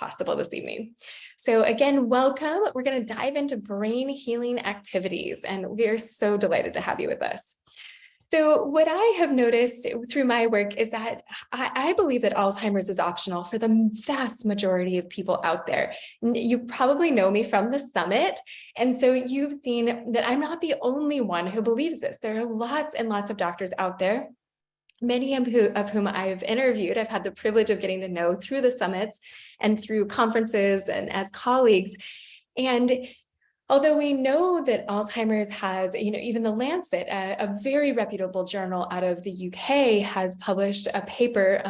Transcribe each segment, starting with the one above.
possible this evening. So again, welcome. We're going to dive into brain healing activities, and we are so delighted to have you with us. So what I have noticed through my work is that I believe that Alzheimer's is optional for the vast majority of people out there. You probably know me from the summit. And so you've seen that I'm not the only one who believes this. There are lots and lots of doctors out there, many of whom I've interviewed. I've had the privilege of getting to know through the summits and through conferences and as colleagues. And although we know that Alzheimer's has, even the Lancet, a very reputable journal out of the UK, has published a paper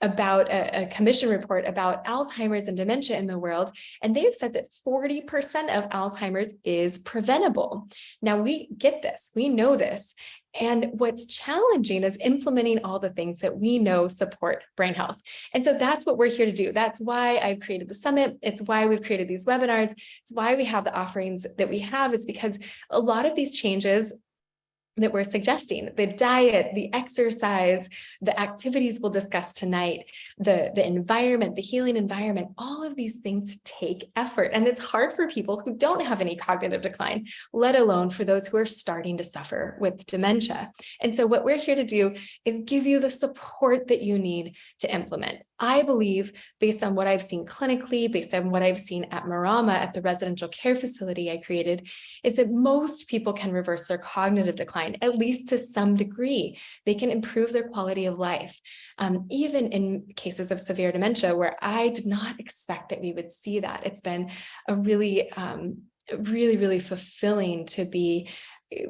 about a commission report about Alzheimer's and dementia in the world. And they have said that 40% of Alzheimer's is preventable. Now, we get this, we know this. And what's challenging is implementing all the things that we know support brain health. And so that's what we're here to do. That's why I've created the summit. It's why we've created these webinars. It's why we have the offerings that we have, is because a lot of these changes that we're suggesting, the diet, the exercise, the activities we'll discuss tonight, the environment, the healing environment, all of these things take effort. And it's hard for people who don't have any cognitive decline, let alone for those who are starting to suffer with dementia. And so what we're here to do is give you the support that you need to implement. I believe, based on what I've seen clinically, based on what I've seen at Marama, at the residential care facility I created, is that most people can reverse their cognitive decline, at least to some degree. They can improve their quality of life, even in cases of severe dementia, where I did not expect that we would see that. It's been a really fulfilling to be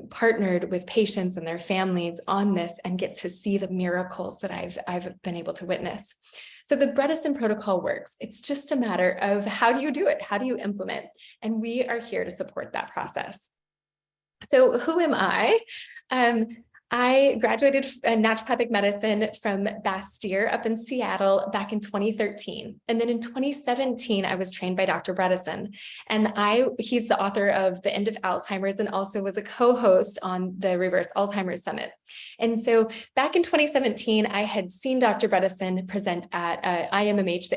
partnered with patients and their families on this and get to see the miracles that I've been able to witness. So the Bredesen protocol works. It's just a matter of how do you do it? How do you implement? And we are here to support that process. So who am I? I graduated in naturopathic medicine from Bastyr up in Seattle back in 2013. And then in 2017, I was trained by Dr. Bredesen. And he's the author of The End of Alzheimer's and also was a co-host on the Reverse Alzheimer's Summit. And so back in 2017, I had seen Dr. Bredesen present at IMMH, the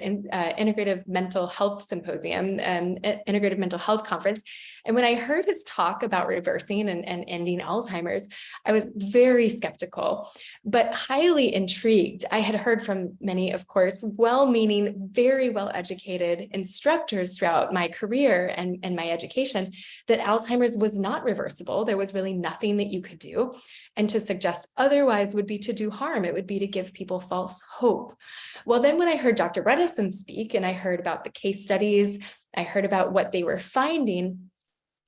Integrative Mental Health Symposium, Integrative Mental Health Conference. And when I heard his talk about reversing and ending Alzheimer's, I was very skeptical, but highly intrigued. I had heard from many, of course, well-meaning, very well-educated instructors throughout my career and my education that Alzheimer's was not reversible. There was really nothing that you could do. And to suggest otherwise would be to do harm. It would be to give people false hope. Well, then when I heard Dr. Bredesen speak and I heard about the case studies, I heard about what they were finding,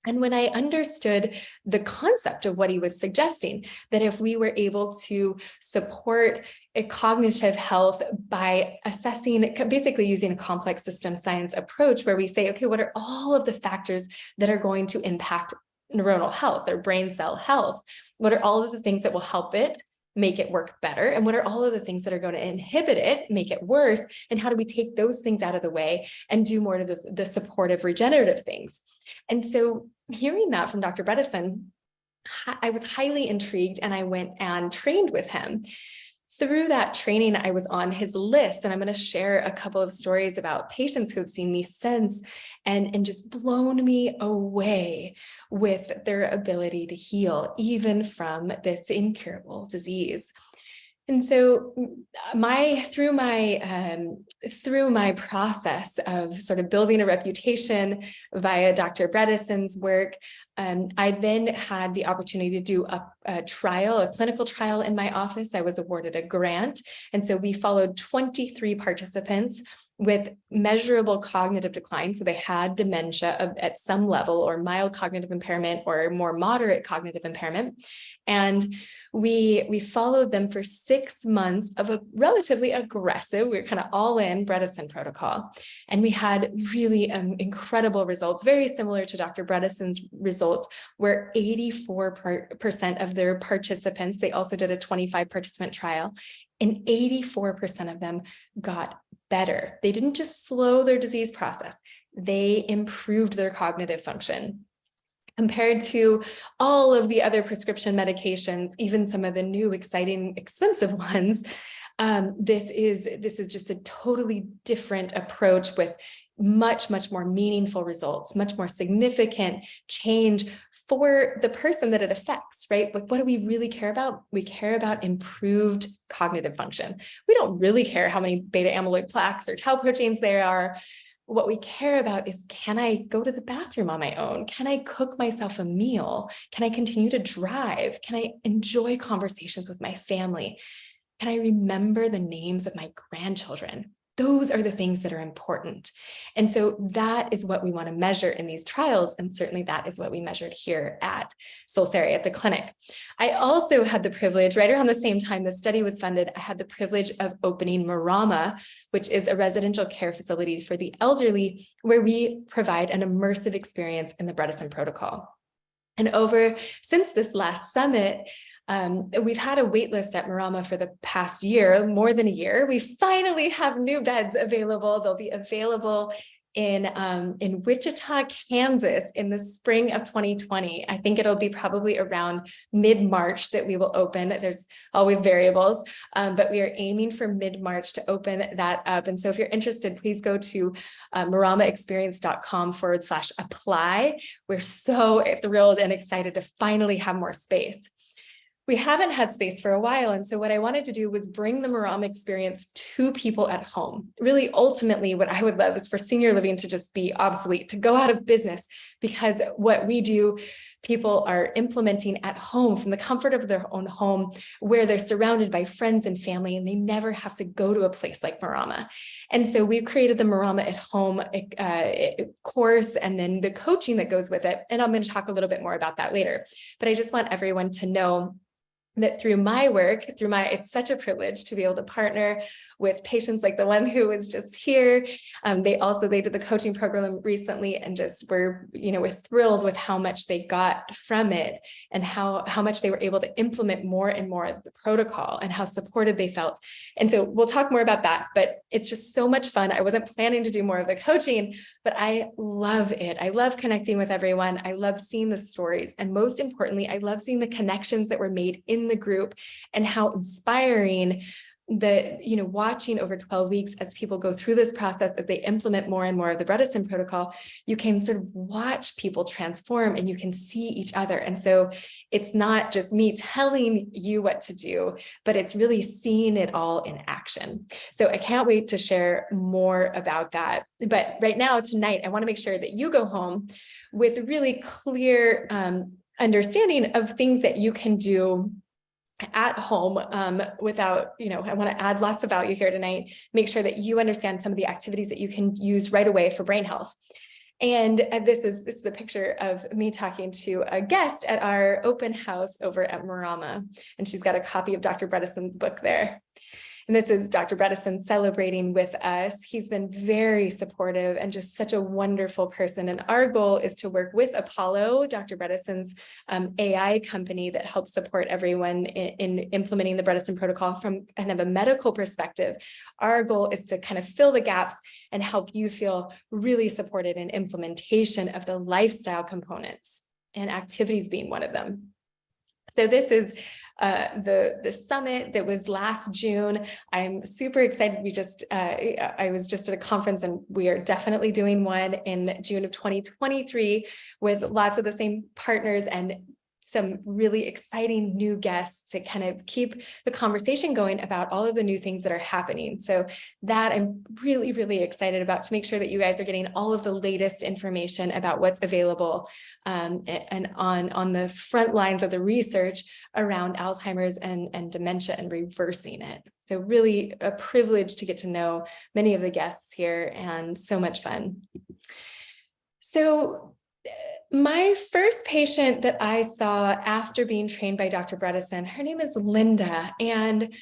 and when I understood the concept of what he was suggesting, that if we were able to support a cognitive health by assessing, basically using a complex system science approach where we say, okay, what are all of the factors that are going to impact neuronal health or brain cell health? What are all of the things that will help it make it work better? And what are all of the things that are going to inhibit it, make it worse? And how do we take those things out of the way and do more to the supportive regenerative things? And so hearing that from Dr. Bredesen, I was highly intrigued and I went and trained with him. Through that training, I was on his list, and I'm going to share a couple of stories about patients who have seen me since and just blown me away with their ability to heal, even from this incurable disease. And so through my process of sort of building a reputation via Dr. Bredesen's work, I then had the opportunity to do a clinical trial in my office. I was awarded a grant. And so we followed 23 participants with measurable cognitive decline. So they had dementia at some level, or mild cognitive impairment, or more moderate cognitive impairment. And we followed them for 6 months of a relatively aggressive, we were kind of all in Bredesen protocol. And we had really incredible results, very similar to Dr. Bredesen's results, where 84% of their participants, they also did a 25 participant trial, and 84% of them got better. They didn't just slow their disease process, they improved their cognitive function. Compared to all of the other prescription medications, even some of the new, exciting, expensive ones, This is just a totally different approach with much, much more meaningful results, much more significant change for the person that it affects, right? Like, what do we really care about? We care about improved cognitive function. We don't really care how many beta amyloid plaques or tau proteins there are. What we care about is, can I go to the bathroom on my own? Can I cook myself a meal? Can I continue to drive? Can I enjoy conversations with my family? Can I remember the names of my grandchildren? Those are the things that are important. And so that is what we want to measure in these trials. And certainly that is what we measured here at Solsari at the clinic. I also had the privilege, right around the same time the study was funded, I had the privilege of opening Marama, which is a residential care facility for the elderly, where we provide an immersive experience in the Bredesen protocol. And since this last summit, we've had a wait list at Marama for the past year, more than a year. We finally have new beds available. They'll be available in Wichita, Kansas in the spring of 2020. I think it'll be probably around mid-March that we will open. There's always variables, but we are aiming for mid-March to open that up. And so if you're interested, please go to maramaexperience.com/apply. We're so thrilled and excited to finally have more space. We haven't had space for a while. And so what I wanted to do was bring the Marama experience to people at home. Really, ultimately, what I would love is for senior living to just be obsolete, to go out of business, because what we do, people are implementing at home from the comfort of their own home, where they're surrounded by friends and family, and they never have to go to a place like Marama. And so we've created the Marama at home course, and then the coaching that goes with it. And I'm going to talk a little bit more about that later. But I just want everyone to know that through my work, it's such a privilege to be able to partner with patients like the one who was just here. They did the coaching program recently, and we're thrilled with how much they got from it, and how much they were able to implement more and more of the protocol, and how supported they felt. And so we'll talk more about that, but it's just so much fun. I wasn't planning to do more of the coaching, but I love it. I love connecting with everyone. I love seeing the stories. And most importantly, I love seeing the connections that were made in the group, and how inspiring watching over 12 weeks as people go through this process, as they implement more and more of the Bredesen protocol, you can sort of watch people transform, and you can see each other. And so it's not just me telling you what to do, but it's really seeing it all in action. So I can't wait to share more about that. But right now, tonight, I want to make sure that you go home with really clear understanding of things that you can do at home without, I want to add lots of value here tonight, make sure that you understand some of the activities that you can use right away for brain health. And this is a picture of me talking to a guest at our open house over at Marama. And she's got a copy of Dr. Bredesen's book there. And this is Dr. Bredesen celebrating with us. He's been very supportive and just such a wonderful person. And our goal is to work with Apollo, Dr. Bredesen's AI company that helps support everyone in implementing the Bredesen protocol from kind of a medical perspective. Our goal is to kind of fill the gaps and help you feel really supported in implementation of the lifestyle components, and activities being one of them. So this is the summit that was last June. I'm super excited. I was just at a conference, and we are definitely doing one in June of 2023 with lots of the same partners and some really exciting new guests to kind of keep the conversation going about all of the new things that are happening. So that I'm really, really excited about, to make sure that you guys are getting all of the latest information about what's available and on the front lines of the research around Alzheimer's and dementia and reversing it. So really a privilege to get to know many of the guests here, and so much fun. So my first patient that I saw after being trained by Dr. Bredesen, her name is Linda, and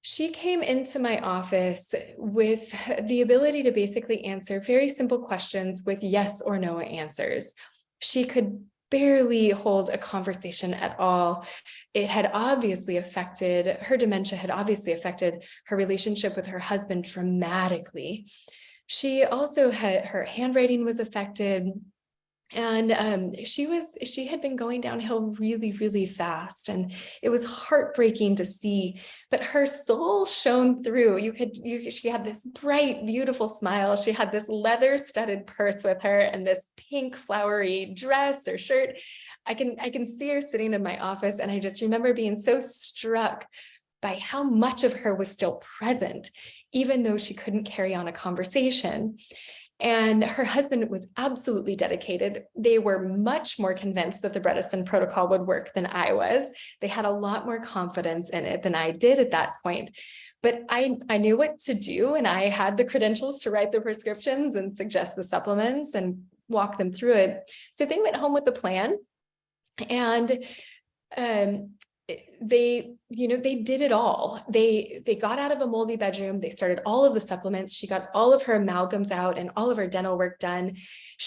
she came into my office with the ability to basically answer very simple questions with yes or no answers. She could barely hold a conversation at all. It had obviously affected, her dementia had obviously affected her relationship with her husband dramatically. She also had, her handwriting was affected. And she had been going downhill really, really fast, and it was heartbreaking to see, but her soul shone through. She had this bright, beautiful smile. She had this leather studded purse with her and this pink flowery dress or shirt. I can see her sitting in my office, and I just remember being so struck by how much of her was still present, even though she couldn't carry on a conversation. And her husband was absolutely dedicated. They were much more convinced that the Bredesen protocol would work than I was. They had a lot more confidence in it than I did at that point. But I knew what to do, and I had the credentials to write the prescriptions and suggest the supplements and walk them through it. So they went home with the plan, and they did it all. They got out of a moldy bedroom. They started all of the supplements. She got all of her amalgams out and all of her dental work done.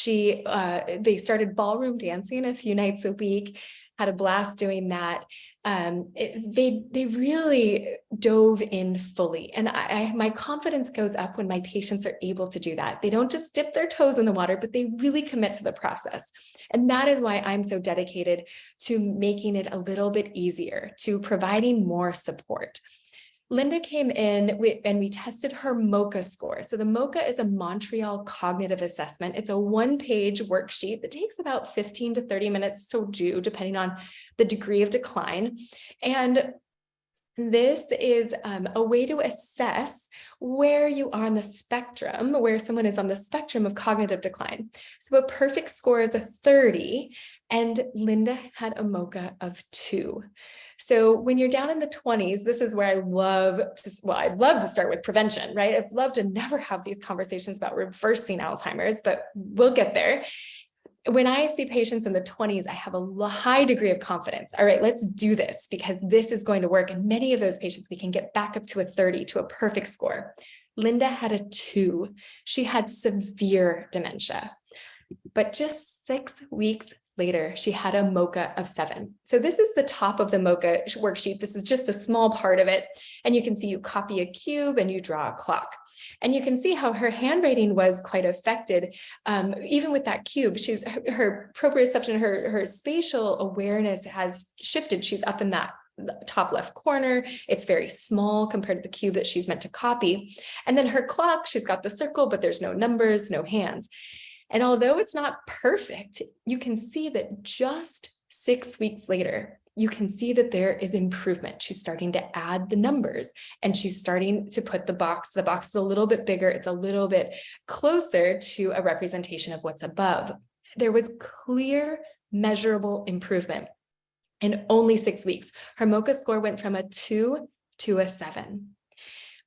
They started ballroom dancing a few nights a week, had a blast doing that. They really dove in fully. And my confidence goes up when my patients are able to do that. They don't just dip their toes in the water, but they really commit to the process. And that is why I'm so dedicated to making it a little bit easier, to providing more support. Linda came in and we tested her MOCA score. So the MOCA is a Montreal Cognitive Assessment. It's a one-page worksheet that takes about 15 to 30 minutes to do, depending on the degree of decline. And this is a way to assess where you are on the spectrum, where someone is on the spectrum of cognitive decline. So a perfect score is a 30, and Linda had a MOCA of 2. So when you're down in the 20s, this is where I'd love to start with prevention, right? I'd love to never have these conversations about reversing Alzheimer's, but we'll get there. When I see patients in the 20s, I have a high degree of confidence. All right, let's do this because this is going to work. And many of those patients, we can get back up to a 30, to a perfect score. Linda had a 2. She had severe dementia, but just 6 weeks later, she had a MOCA of 7. So this is the top of the MOCA worksheet. This is just a small part of it. And you can see you copy a cube and you draw a clock. And you can see how her handwriting was quite affected. Even with that cube, her proprioception, her spatial awareness has shifted. She's up in that top left corner. It's very small compared to the cube that she's meant to copy. And then her clock, she's got the circle, but there's no numbers, no hands. And although it's not perfect, you can see that just 6 weeks later, you can see that there is improvement. She's starting to add the numbers, and she's starting to put the box. The box is a little bit bigger. It's a little bit closer to a representation of what's above. There was clear, measurable improvement in only 6 weeks. Her MOCA score went from a 2 to a 7.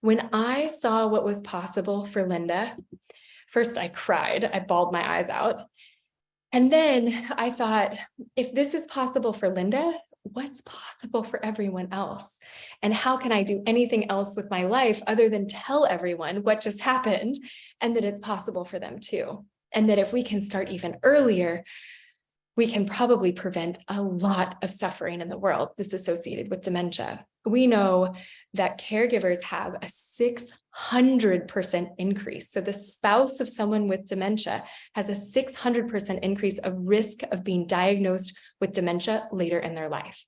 When I saw what was possible for Linda, first, I cried. I bawled my eyes out. And then I thought, if this is possible for Linda, what's possible for everyone else? And how can I do anything else with my life other than tell everyone what just happened and that it's possible for them too? And that if we can start even earlier, we can probably prevent a lot of suffering in the world that's associated with dementia. We know that caregivers have a 600% increase. So the spouse of someone with dementia has a 600% increase of risk of being diagnosed with dementia later in their life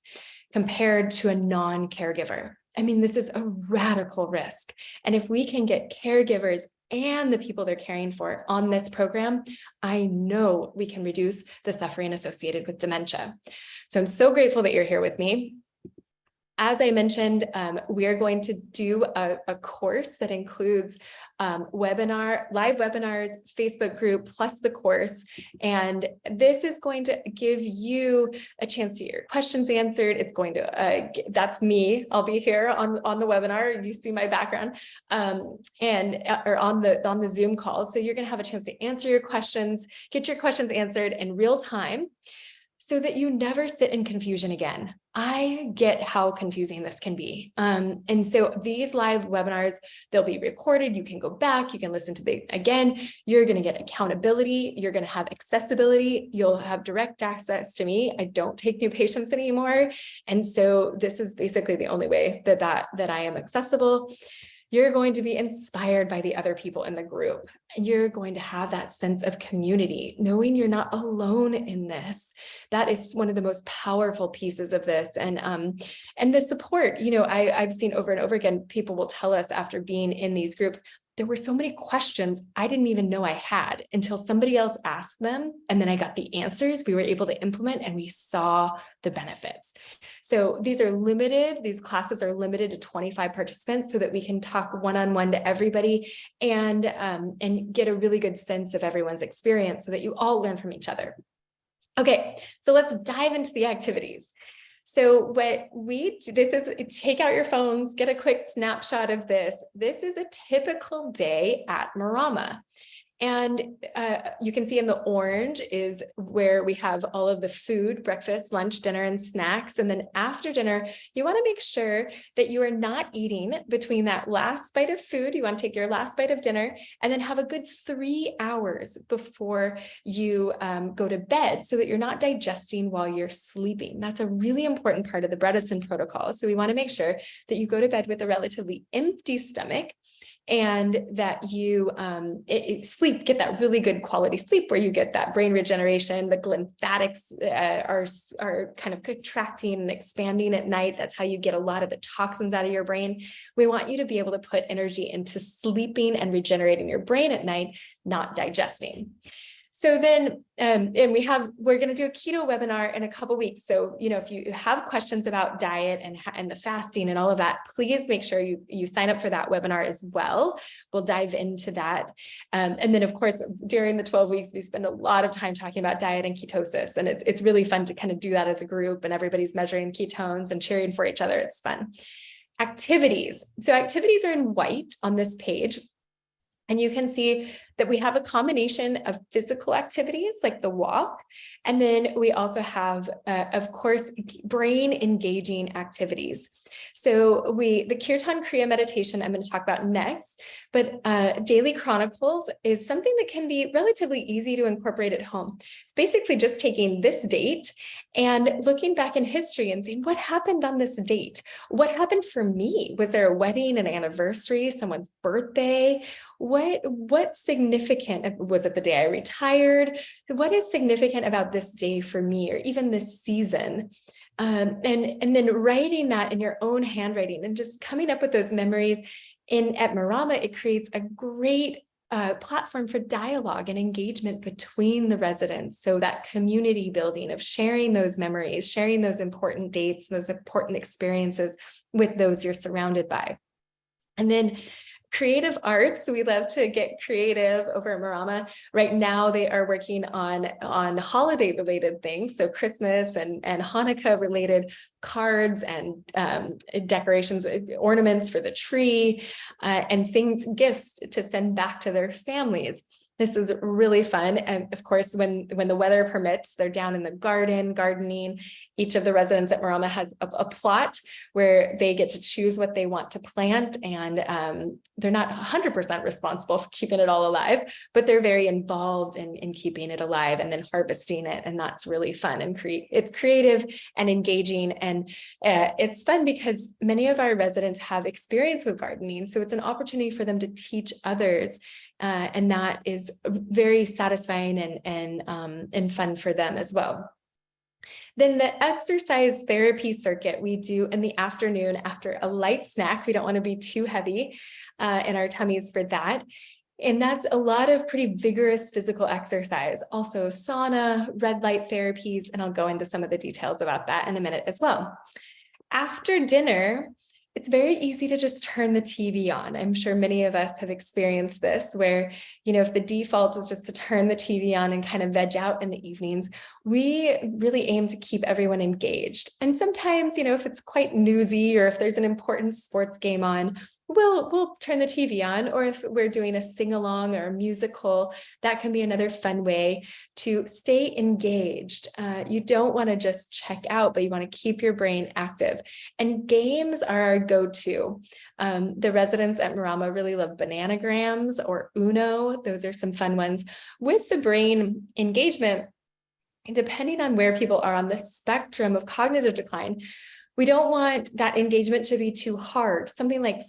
compared to a non-caregiver. I mean, this is a radical risk. And if we can get caregivers and the people they're caring for on this program, I know we can reduce the suffering associated with dementia. So I'm so grateful that you're here with me. As I mentioned, we are going to do a course that includes live webinars, Facebook group, plus the course. And this is going to give you a chance to get your questions answered. It's going to, that's me. I'll be here on the webinar. You see my background or on the Zoom call. So you're going to have a chance to answer your questions, get your questions answered in real time, so that you never sit in confusion again. I get how confusing this can be. And so these live webinars, they'll be recorded. You can go back, you can listen to again, you're gonna get accountability, you're gonna have accessibility, you'll have direct access to me. I don't take new patients anymore. And so this is basically the only way that I am accessible. You're going to be inspired by the other people in the group. And you're going to have that sense of community, knowing you're not alone in this. That is one of the most powerful pieces of this. And the support, I've seen over and over again, people will tell us after being in these groups, there were so many questions I didn't even know I had until somebody else asked them. And then I got the answers we were able to implement, and we saw the benefits. So these classes are limited to 25 participants so that we can talk one-on-one to everybody and get a really good sense of everyone's experience so that you all learn from each other. Okay, so let's dive into the activities. So what we do, this is, take out your phones, get a quick snapshot of this. This is a typical day at Marama. And you can see in the orange is where we have all of the food, breakfast, lunch, dinner, and snacks. And then after dinner, you want to make sure that you are not eating between that last bite of food. You want to take your last bite of dinner and then have a good 3 hours before you go to bed so that you're not digesting while you're sleeping. That's a really important part of the Bredesen protocol. So we want to make sure that you go to bed with a relatively empty stomach, and that you get that really good quality sleep where you get that brain regeneration. The lymphatics are kind of contracting and expanding at night. That's how you get a lot of the toxins out of your brain. We want you to be able to put energy into sleeping and regenerating your brain at night, not digesting. So then, we're going to do a keto webinar in a couple weeks. So, if you have questions about diet and the fasting and all of that, please make sure you sign up for that webinar as well. We'll dive into that. And then, of course, during the 12 weeks, we spend a lot of time talking about diet and ketosis. And it's really fun to kind of do that as a group, and everybody's measuring ketones and cheering for each other. It's fun. Activities. So activities are in white on this page. And you can see that we have a combination of physical activities like the walk. And then we also have, of course, brain engaging activities. So the Kirtan Korea meditation I'm going to talk about next, but daily chronicles is something that can be relatively easy to incorporate at home. It's basically just taking this date and looking back in history and saying, what happened on this date? What happened for me? Was there a wedding, an anniversary, someone's birthday? What's significant? Was it the day I retired? What is significant about this day for me, or even this season? And then writing that in your own handwriting and just coming up with those memories. At Marama, it creates a great platform for dialogue and engagement between the residents. So that community building of sharing those memories, sharing those important dates, those important experiences with those you're surrounded by. And then creative arts, we love to get creative over at Marama. Right now, they are working on holiday-related things, so Christmas and Hanukkah-related cards and decorations, ornaments for the tree, and gifts to send back to their families. This is really fun. And of course, when the weather permits, they're down in the gardening. Each of the residents at Marama has a plot where they get to choose what they want to plant. And they're not 100% responsible for keeping it all alive, but they're very involved in keeping it alive and then harvesting it. And that's really fun. And it's creative and engaging. And it's fun because many of our residents have experience with gardening. So it's an opportunity for them to teach others. And that is very satisfying and fun for them as well. Then the exercise therapy circuit we do in the afternoon after a light snack. We don't want to be too heavy in our tummies for that. And that's a lot of pretty vigorous physical exercise, also sauna, red light therapies, and I'll go into some of the details about that in a minute as well. After dinner, it's very easy to just turn the TV on. I'm sure many of us have experienced this where, if the default is just to turn the TV on and kind of veg out in the evenings, we really aim to keep everyone engaged. And sometimes, if it's quite newsy or if there's an important sports game on, we'll turn the TV on, or if we're doing a sing-along or a musical, that can be another fun way to stay engaged. You don't want to just check out, but you want to keep your brain active. And games are our go-to. The residents at Marama really love bananagrams or Uno. Those are some fun ones. With the brain engagement, depending on where people are on the spectrum of cognitive decline, We don't want that engagement to be too hard. Something like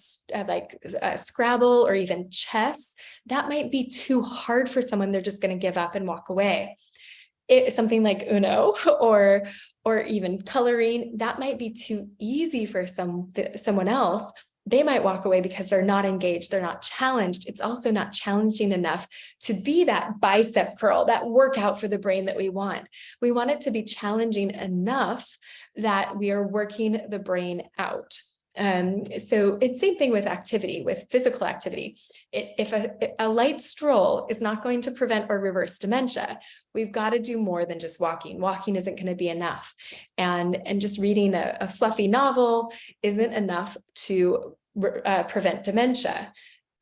Scrabble or even chess, that might be too hard for someone. They're just going to give up and walk away. Something like Uno or even coloring, that might be too easy for someone else. They might walk away because they're not engaged, they're not challenged. It's also not challenging enough to be that bicep curl, that workout for the brain that we want. We want it to be challenging enough that we are working the brain out. So it's same thing with activity, with physical activity. If a light stroll is not going to prevent or reverse dementia, we've got to do more than just walking. Walking isn't going to be enough. And just reading a fluffy novel isn't enough to prevent dementia.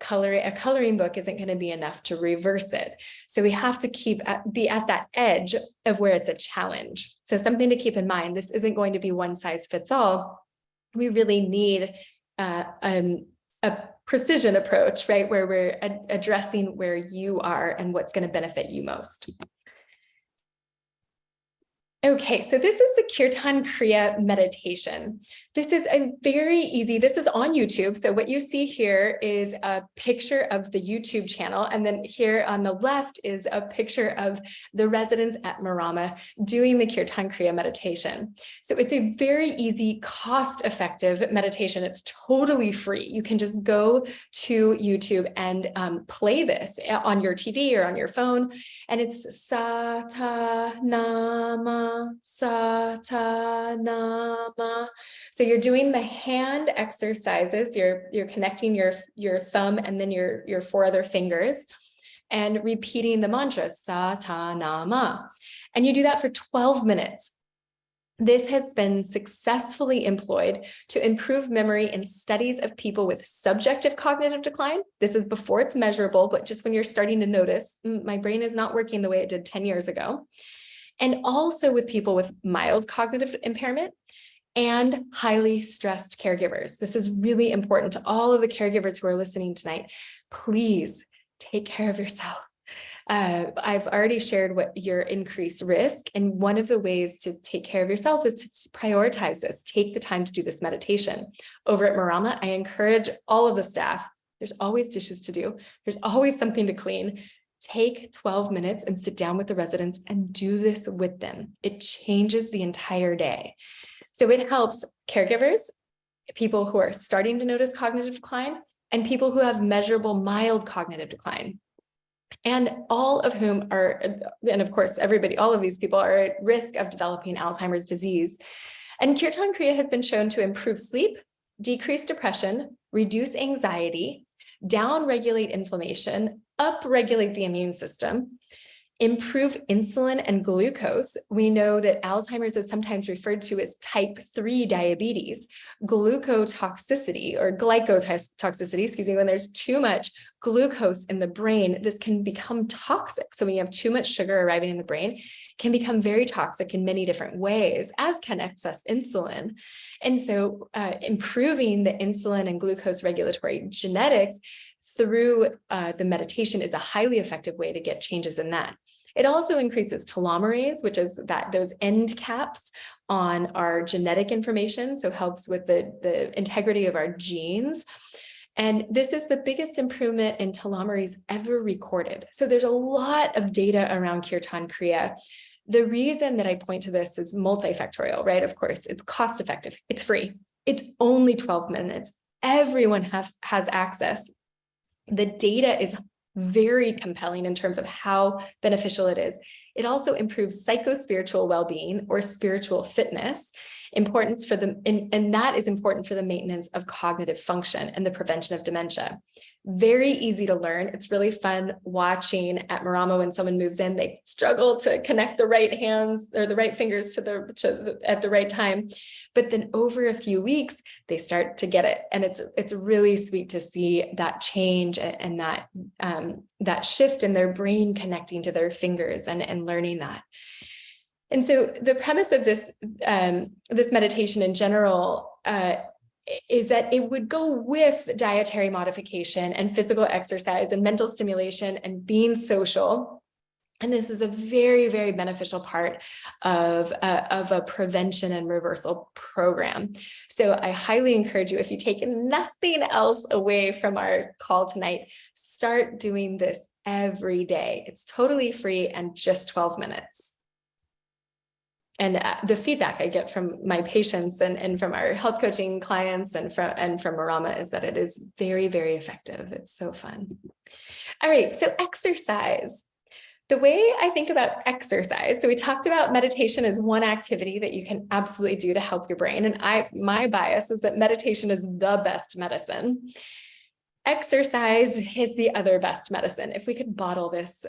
A coloring book isn't going to be enough to reverse it. So we have to be at that edge of where it's a challenge. So something to keep in mind, this isn't going to be one size fits all. We really need a precision approach, right? Where we're addressing where you are and what's going to benefit you most. Okay, so this is the Kirtan Korea meditation. This is this is on YouTube. So what you see here is a picture of the YouTube channel. And then here on the left is a picture of the residents at Marama doing the Kirtan Korea meditation. So it's a very easy, cost-effective meditation. It's totally free. You can just go to YouTube and play this on your TV or on your phone. And it's sa, ta, nama, sa, ta, nama. So you're doing the hand exercises. You're connecting your thumb and then your four other fingers and repeating the mantra sa, ta, nama. And you do that for 12 minutes. This has been successfully employed to improve memory in studies of people with subjective cognitive decline. This is before it's measurable, but just when you're starting to notice, my brain is not working the way it did 10 years ago. And also with people with mild cognitive impairment and highly stressed caregivers. This is really important to all of the caregivers who are listening tonight. Please take care of yourself. I've already shared what your increased risk, and one of the ways to take care of yourself is to prioritize this. Take the time to do this meditation. Over at Marama, I encourage all of the staff. There's always dishes to do. There's always something to clean. Take 12 minutes and sit down with the residents and do this with them. It changes the entire day. So it helps caregivers, people who are starting to notice cognitive decline, and people who have measurable mild cognitive decline. And all of whom are, and of course, all of these people are at risk of developing Alzheimer's disease. And Kirtan Korea has been shown to improve sleep, decrease depression, reduce anxiety, down-regulate inflammation, up-regulate the immune system, improve insulin and glucose. We know that Alzheimer's is sometimes referred to as type 3 diabetes. Glucotoxicity or glycotoxicity, when there's too much glucose in the brain, this can become toxic. So when you have too much sugar arriving in the brain, it can become very toxic in many different ways, as can excess insulin. And so improving the insulin and glucose regulatory genetics through the meditation is a highly effective way to get changes in that. It also increases telomerase, which is those end caps on our genetic information, so helps with the integrity of our genes. And this is the biggest improvement in telomerase ever recorded. So there's a lot of data around Kirtan Korea. The reason that I point to this is multifactorial, right? Of course, it's cost effective, it's free, it's only 12 minutes. Everyone has access. The data is very compelling in terms of how beneficial it is. It also improves psycho-spiritual well-being or spiritual fitness, and that is important for the maintenance of cognitive function and the prevention of dementia. Very easy to learn. It's really fun watching at Marama when someone moves in, they struggle to connect the right hands or the right fingers at the right time. But then over a few weeks, they start to get it. And it's really sweet to see that change and that shift in their brain connecting to their fingers and learning that. And so the premise of this meditation in general is that it would go with dietary modification and physical exercise and mental stimulation and being social. And this is a very, very beneficial part of a prevention and reversal program. So I highly encourage you, if you take nothing else away from our call tonight, start doing this every day. It's totally free and just 12 minutes. And the feedback I get from my patients and from our health coaching clients and from Marama is that it is very, very effective. It's so fun. All right, so exercise. The way I think about exercise, so we talked about meditation as one activity that you can absolutely do to help your brain. And my bias is that meditation is the best medicine. Exercise is the other best medicine. If we could bottle this,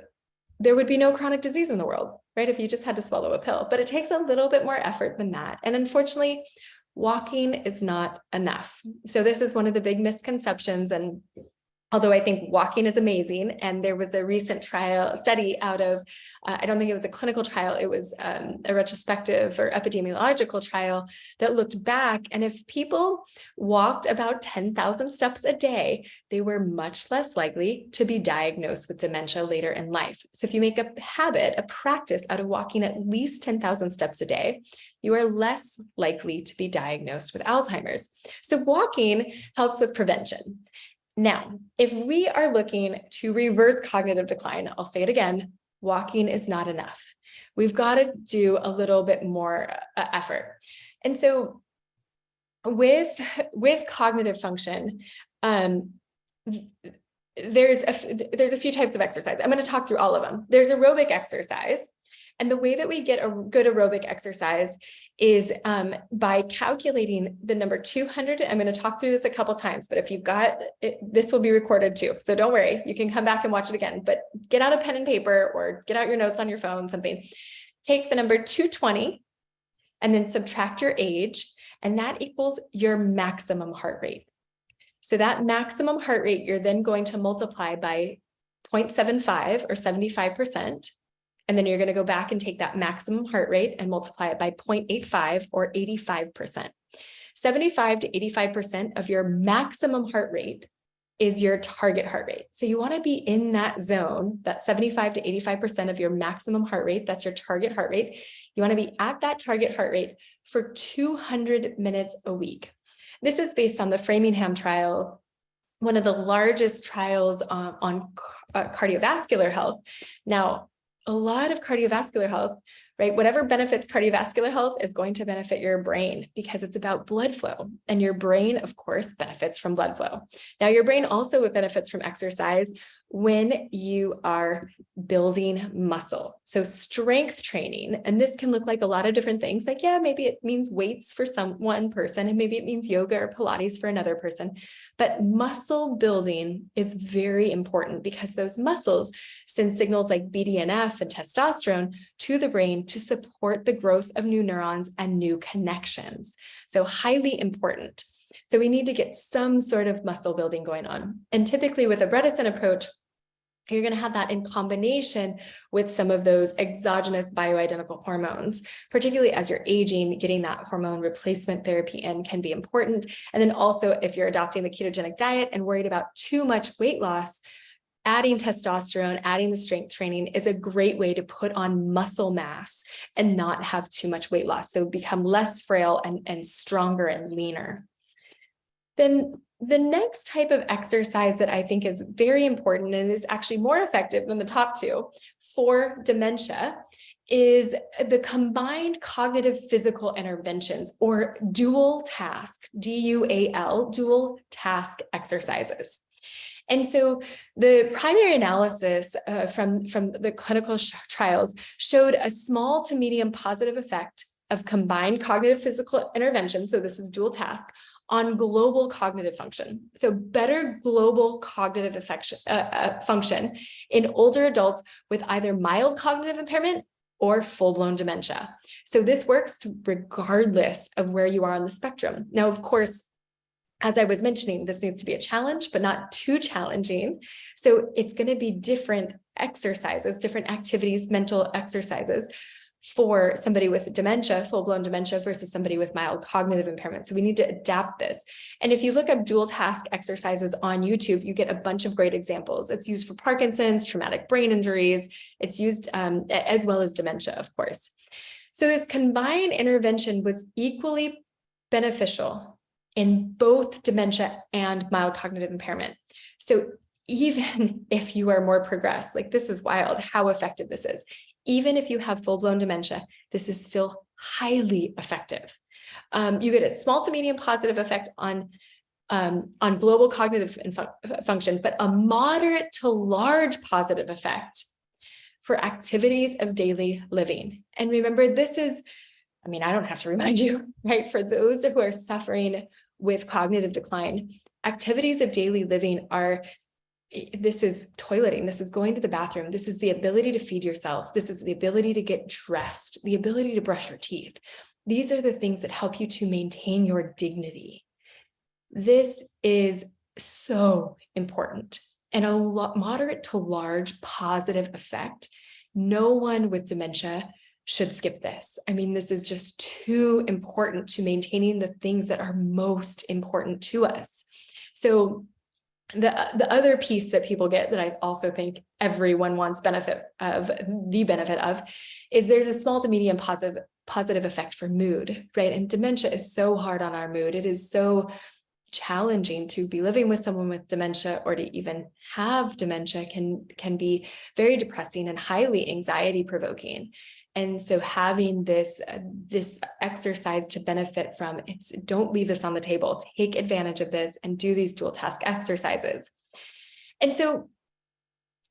there would be no chronic disease in the world, right? If you just had to swallow a pill, but it takes a little bit more effort than that. And unfortunately, walking is not enough. So this is one of the big misconceptions. And although I think walking is amazing, and there was a recent study out of, I don't think it was a clinical trial, it was a retrospective or epidemiological trial that looked back, and if people walked about 10,000 steps a day, they were much less likely to be diagnosed with dementia later in life. So if you make a habit, a practice out of walking at least 10,000 steps a day, you are less likely to be diagnosed with Alzheimer's. So walking helps with prevention. Now, if we are looking to reverse cognitive decline, I'll say it again, walking is not enough. We've got to do a little bit more effort. And so with cognitive function, there's a few types of exercise. I'm going to talk through all of them. There's aerobic exercise. And the way that we get a good aerobic exercise is by calculating the number 200. I'm going to talk through this a couple times, but if you've got it, this will be recorded too. So don't worry, you can come back and watch it again, but get out a pen and paper or get out your notes on your phone, something. Take the number 220 and then subtract your age, and that equals your maximum heart rate. So that maximum heart rate, you're then going to multiply by 0.75 or 75%. And then you're going to go back and take that maximum heart rate and multiply it by 0.85 or 85%. 75 to 85% of your maximum heart rate is your target heart rate. So you want to be in that zone, that 75 to 85% of your maximum heart rate, that's your target heart rate. You want to be at that target heart rate for 200 minutes a week. This is based on the Framingham trial, one of the largest trials on cardiovascular health. Now, a lot of cardiovascular health, right? Whatever benefits cardiovascular health is going to benefit your brain because it's about blood flow. And your brain, of course, benefits from blood flow. Now, your brain also benefits from exercise when you are building muscle. So strength training, and this can look like a lot of different things. Like, yeah, maybe it means weights for one person, and maybe it means yoga or Pilates for another person. But muscle building is very important because those muscles send signals like BDNF and testosterone to the brain to support the growth of new neurons and new connections. So highly important. So we need to get some sort of muscle building going on. And typically with a Bredesen approach, you're going to have that in combination with some of those exogenous bioidentical hormones, particularly as you're aging. Getting that hormone replacement therapy in can be important. And then also if you're adopting the ketogenic diet and worried about too much weight loss, adding testosterone, adding the strength training is a great way to put on muscle mass and not have too much weight loss. So become less frail and stronger and leaner. Then the next type of exercise that I think is very important and is actually more effective than the top two for dementia is the combined cognitive physical interventions, or dual task, DUAL, dual task exercises. And so the primary analysis from the clinical trials showed a small to medium positive effect of combined cognitive physical intervention, so this is dual task, on global cognitive function. So better global cognitive function in older adults with either mild cognitive impairment or full-blown dementia. So this works regardless of where you are on the spectrum. Now, of course, as I was mentioning, this needs to be a challenge, but not too challenging. So it's going to be different exercises, different activities, mental exercises for somebody with dementia, full-blown dementia, versus somebody with mild cognitive impairment. So we need to adapt this. And if you look up dual task exercises on YouTube, you get a bunch of great examples. It's used for Parkinson's, traumatic brain injuries. It's used as well as dementia, of course. So this combined intervention was equally beneficial in both dementia and mild cognitive impairment. So even if you are more progressed, like, this is wild how effective this is. Even if you have full-blown dementia, this is still highly effective. You get a small to medium positive effect on global cognitive function, but a moderate to large positive effect for activities of daily living. And remember, this is, I mean, I don't have to remind you, right? For those who are suffering with cognitive decline, activities of daily living are, this is toileting, this is going to the bathroom, this is the ability to feed yourself, this is the ability to get dressed, the ability to brush your teeth. These are the things that help you to maintain your dignity. This is so important, and a moderate to large positive effect. No one with dementia should skip this. I mean, this is just too important to maintaining the things that are most important to us. So the other piece that people get that I also think everyone wants the benefit of is there's a small to medium positive effect for mood, right? And dementia is so hard on our mood. It is so challenging to be living with someone with dementia, or to even have dementia can be very depressing and highly anxiety provoking. And so having this exercise to benefit from, don't leave this on the table. Take advantage of this and do these dual task exercises. And so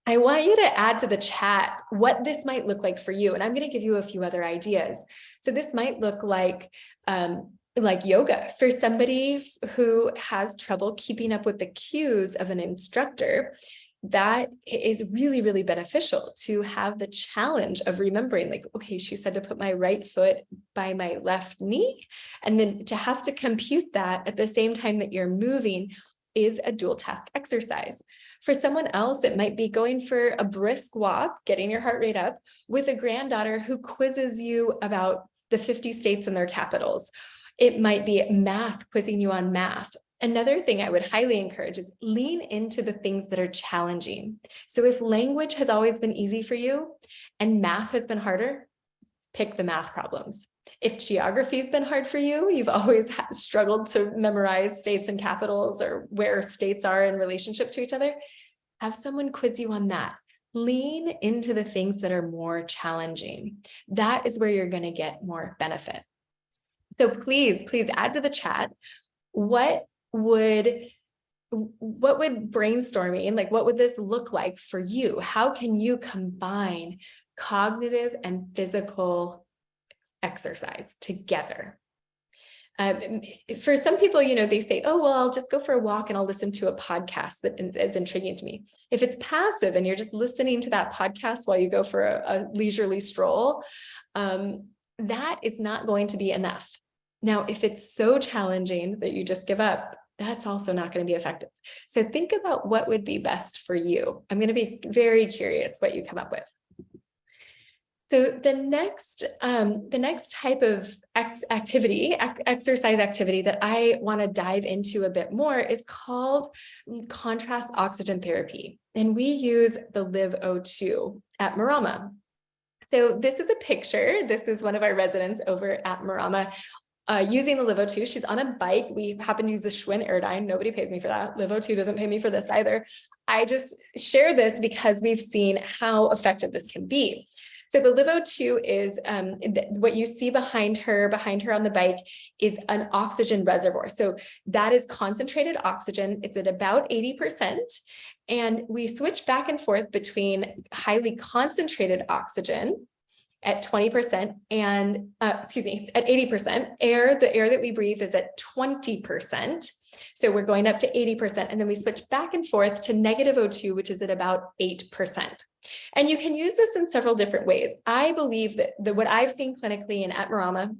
I want you to add to the chat what this might look like for you. And I'm going to give you a few other ideas. So this might look like yoga for somebody who has trouble keeping up with the cues of an instructor. That is really, really beneficial to have the challenge of remembering, like, okay, she said to put my right foot by my left knee, and then to have to compute that at the same time that you're moving is a dual task exercise. For someone else, it might be going for a brisk walk, getting your heart rate up with a granddaughter who quizzes you about the 50 states and their capitals. It might be math, quizzing you on math. Another thing I would highly encourage is lean into the things that are challenging. So if language has always been easy for you and math has been harder, pick the math problems. If geography has been hard for you, you've always struggled to memorize states and capitals or where states are in relationship to each other, have someone quiz you on that. Lean into the things that are more challenging. That is where you're going to get more benefit. So please add to the chat, what would brainstorming, like, what would this look like for you? How can you combine cognitive and physical exercise together? For some people, they say, oh, well, I'll just go for a walk and I'll listen to a podcast that is intriguing to me. If it's passive and you're just listening to that podcast while you go for a leisurely stroll, that is not going to be enough. Now, if it's so challenging that you just give up, that's also not going to be effective. So think about what would be best for you. I'm going to be very curious what you come up with. So the next type of exercise activity that I want to dive into a bit more is called contrast oxygen therapy. And we use the LiveO2 at Marama. So this is a picture. This is one of our residents over at Marama using the LiveO2. She's on a bike. We happen to use the Schwinn Airdyne. Nobody pays me for that. LiveO2 doesn't pay me for this either. I just share this because we've seen how effective this can be. So the LiveO2 is what you see behind her on the bike is an oxygen reservoir. So that is concentrated oxygen. It's at about 80%. And we switch back and forth between highly concentrated oxygen at 20% and, at 80%. The air that we breathe is at 20%. So we're going up to 80%, and then we switch back and forth to negative O2, which is at about 8%. And you can use this in several different ways. I believe that what I've seen clinically and at Marama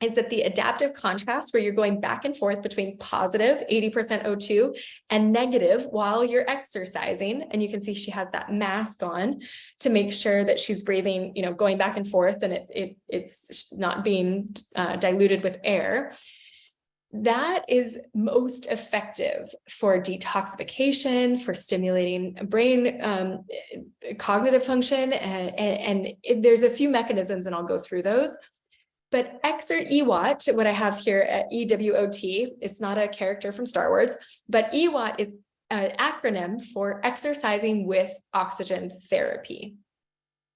is that the adaptive contrast, where you're going back and forth between positive 80% O2 and negative while you're exercising. And you can see she has that mask on to make sure that she's breathing, going back and forth, and it's not being diluted with air. That is most effective for detoxification, for stimulating brain cognitive function. And there's a few mechanisms, and I'll go through those. But EWOT, what I have here at EWOT, it's not a character from Star Wars, but EWOT is an acronym for exercising with oxygen therapy.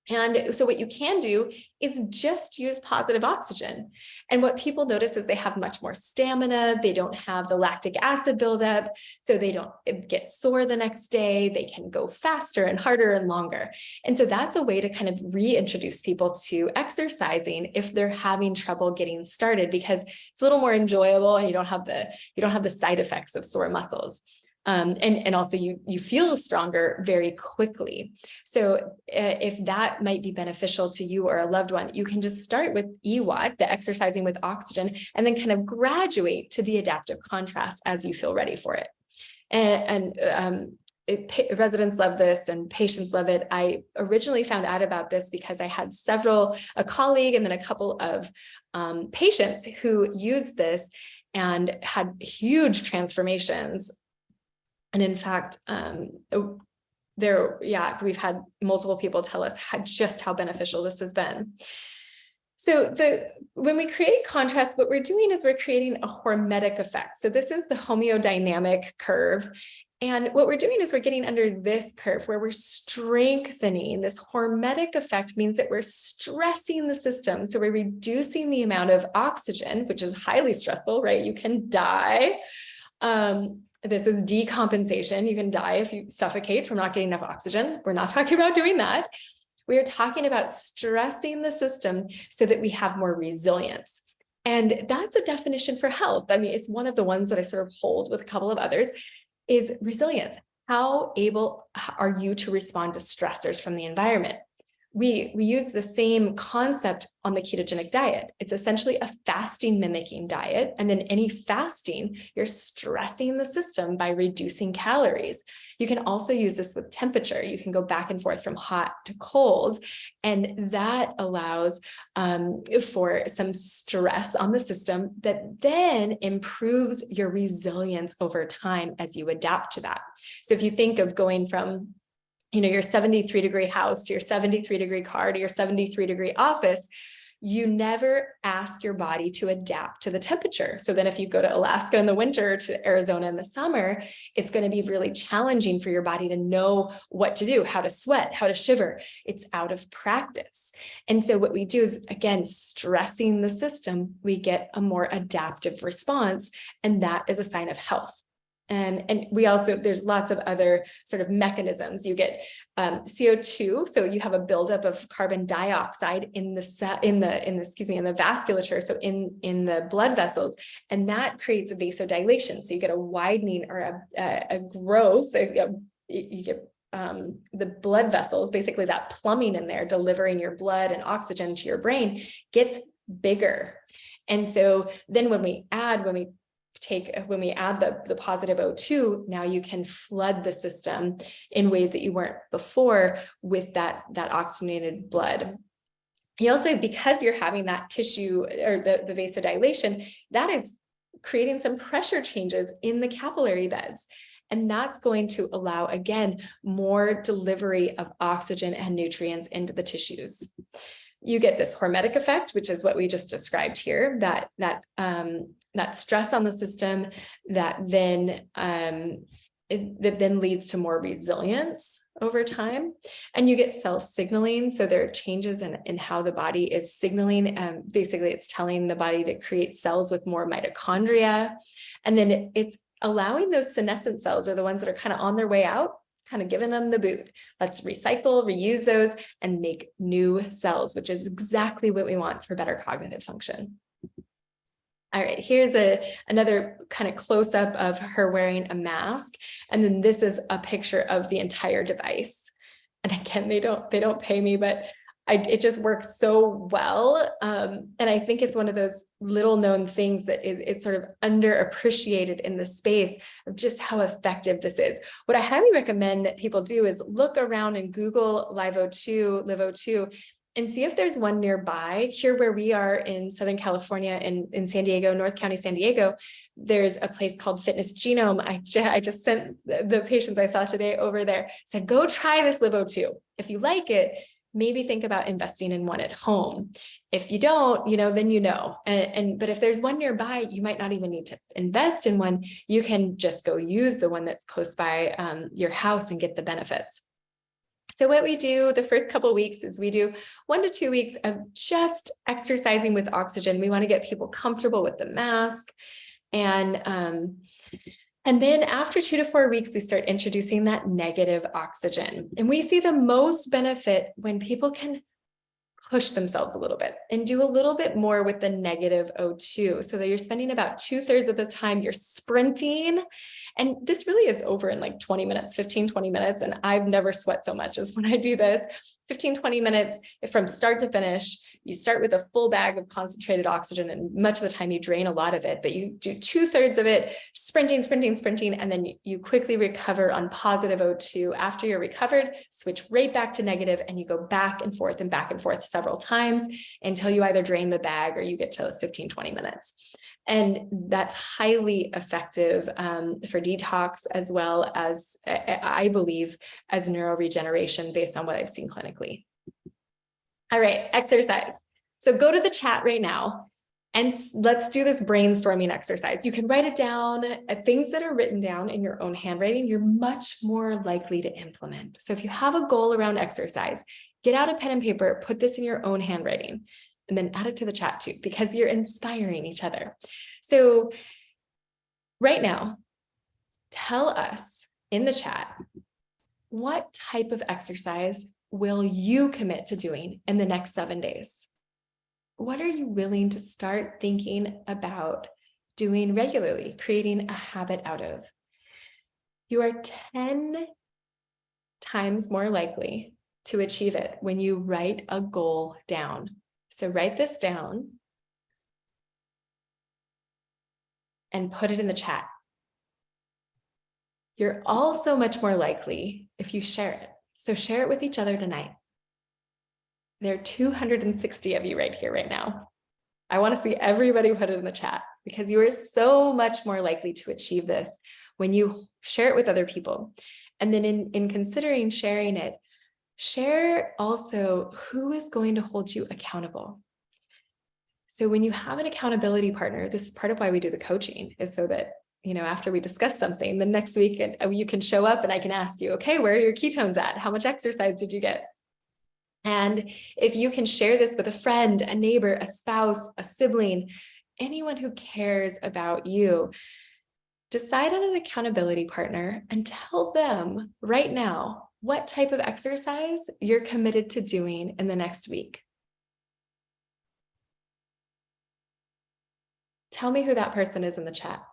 And so what you can do is just use positive oxygen. And what people notice is they have much more stamina. They don't have the lactic acid buildup, so they don't get sore the next day. They can go faster and harder and longer. And so that's a way to kind of reintroduce people to exercising if they're having trouble getting started, because it's a little more enjoyable and you don't have the side effects of sore muscles. And also you feel stronger very quickly. So if that might be beneficial to you or a loved one, you can just start with EWOT, the exercising with oxygen, and then kind of graduate to the adaptive contrast as you feel ready for it. Residents love this and patients love it. I originally found out about this because I had a colleague and then a couple of patients who used this and had huge transformations. And in fact, we've had multiple people tell us just how beneficial this has been. So when we create contrast, what we're doing is we're creating a hormetic effect. So this is the homeodynamic curve. And what we're doing is we're getting under this curve where we're strengthening. This hormetic effect means that we're stressing the system. So we're reducing the amount of oxygen, which is highly stressful, right? You can die. This is decompensation. You can die if you suffocate from not getting enough oxygen. We're not talking about doing that. We are talking about stressing the system so that we have more resilience. And that's a definition for health. I mean, it's one of the ones that I sort of hold with a couple of others, is resilience. How able are you to respond to stressors from the environment? We use the same concept on the ketogenic diet. It's essentially a fasting mimicking diet. And then any fasting, you're stressing the system by reducing calories. You can also use this with temperature. You can go back and forth from hot to cold. And that allows for some stress on the system that then improves your resilience over time as you adapt to that. So if you think of going from your 73-degree house to your 73-degree car to your 73-degree office, you never ask your body to adapt to the temperature. So then if you go to Alaska in the winter, to Arizona in the summer, it's going to be really challenging for your body to know what to do, how to sweat, how to shiver. It's out of practice. And so what we do is, again, stressing the system, we get a more adaptive response, and that is a sign of health. And we also, there's lots of other sort of mechanisms. You get CO2, so you have a buildup of carbon dioxide in the vasculature, so in the blood vessels, and that creates a vasodilation. So you get a widening or a growth. You get the blood vessels, basically that plumbing in there, delivering your blood and oxygen to your brain, gets bigger. And so then when we add the positive O2, now you can flood the system in ways that you weren't before with that oxygenated blood. You also, because you're having that tissue or the vasodilation, that is creating some pressure changes in the capillary beds. And that's going to allow, again, more delivery of oxygen and nutrients into the tissues. You get this hormetic effect, which is what we just described here, that stress on the system that then leads to more resilience over time. And you get cell signaling. So there are changes in how the body is signaling. Basically, it's telling the body to create cells with more mitochondria. And then it's allowing those senescent cells, or the ones that are kind of on their way out, kind of giving them the boot. Let's recycle, reuse those, and make new cells, which is exactly what we want for better cognitive function. All right, here's another kind of close-up of her wearing a mask. And then this is a picture of the entire device. And again, they don't pay me, but it just works so well. And I think it's one of those little known things that is sort of underappreciated in the space of just how effective this is. What I highly recommend that people do is look around and Google LiveO2, and see if there's one nearby. Here where we are in Southern California, in San Diego, North County, San Diego, there's a place called Fitness Genome. I just sent the patients I saw today over there, said, go try this LiveO2. If you like it, maybe think about investing in one at home. If you don't, then but if there's one nearby, you might not even need to invest in one. You can just go use the one that's close by your house and get the benefits. So what we do the first couple of weeks is we do 1 to 2 weeks of just exercising with oxygen. We want to get people comfortable with the mask. And then after 2 to 4 weeks, we start introducing that negative oxygen. And we see the most benefit when people can push themselves a little bit and do a little bit more with the negative O2. So that you're spending about 2/3 of the time you're sprinting. And this really is over in like 20 minutes, 15, 20 minutes. And I've never sweat so much as when I do this. 15, 20 minutes from start to finish. You start with a full bag of concentrated oxygen, and much of the time you drain a lot of it, but you do 2/3 of it sprinting, and then you quickly recover on positive O2. After you're recovered, switch right back to negative, and you go back and forth several times until you either drain the bag or you get to 15, 20 minutes. And that's highly effective for detox, as well as, I believe, as neuroregeneration based on what I've seen clinically. All right, exercise. So go to the chat right now and let's do this brainstorming exercise. You can write it down. Things that are written down in your own handwriting, you're much more likely to implement. So if you have a goal around exercise, get out a pen and paper, put this in your own handwriting, and then add it to the chat too, because you're inspiring each other. So right now, tell us in the chat, what type of exercise will you commit to doing in the next 7 days? What are you willing to start thinking about doing regularly, creating a habit out of? You are 10 times more likely to achieve it when you write a goal down. So write this down and put it in the chat. You're also much more likely if you share it. So share it with each other tonight. There are 260 of you right here, right now. I want to see everybody put it in the chat, because you are so much more likely to achieve this when you share it with other people. And then in considering sharing it, share also who is going to hold you accountable. So when you have an accountability partner, this is part of why we do the coaching, is so that, after we discuss something, the next week you can show up and I can ask you, okay, where are your ketones at? How much exercise did you get? And if you can share this with a friend, a neighbor, a spouse, a sibling, anyone who cares about you, decide on an accountability partner and tell them right now what type of exercise you're committed to doing in the next week. Tell me who that person is in the chat.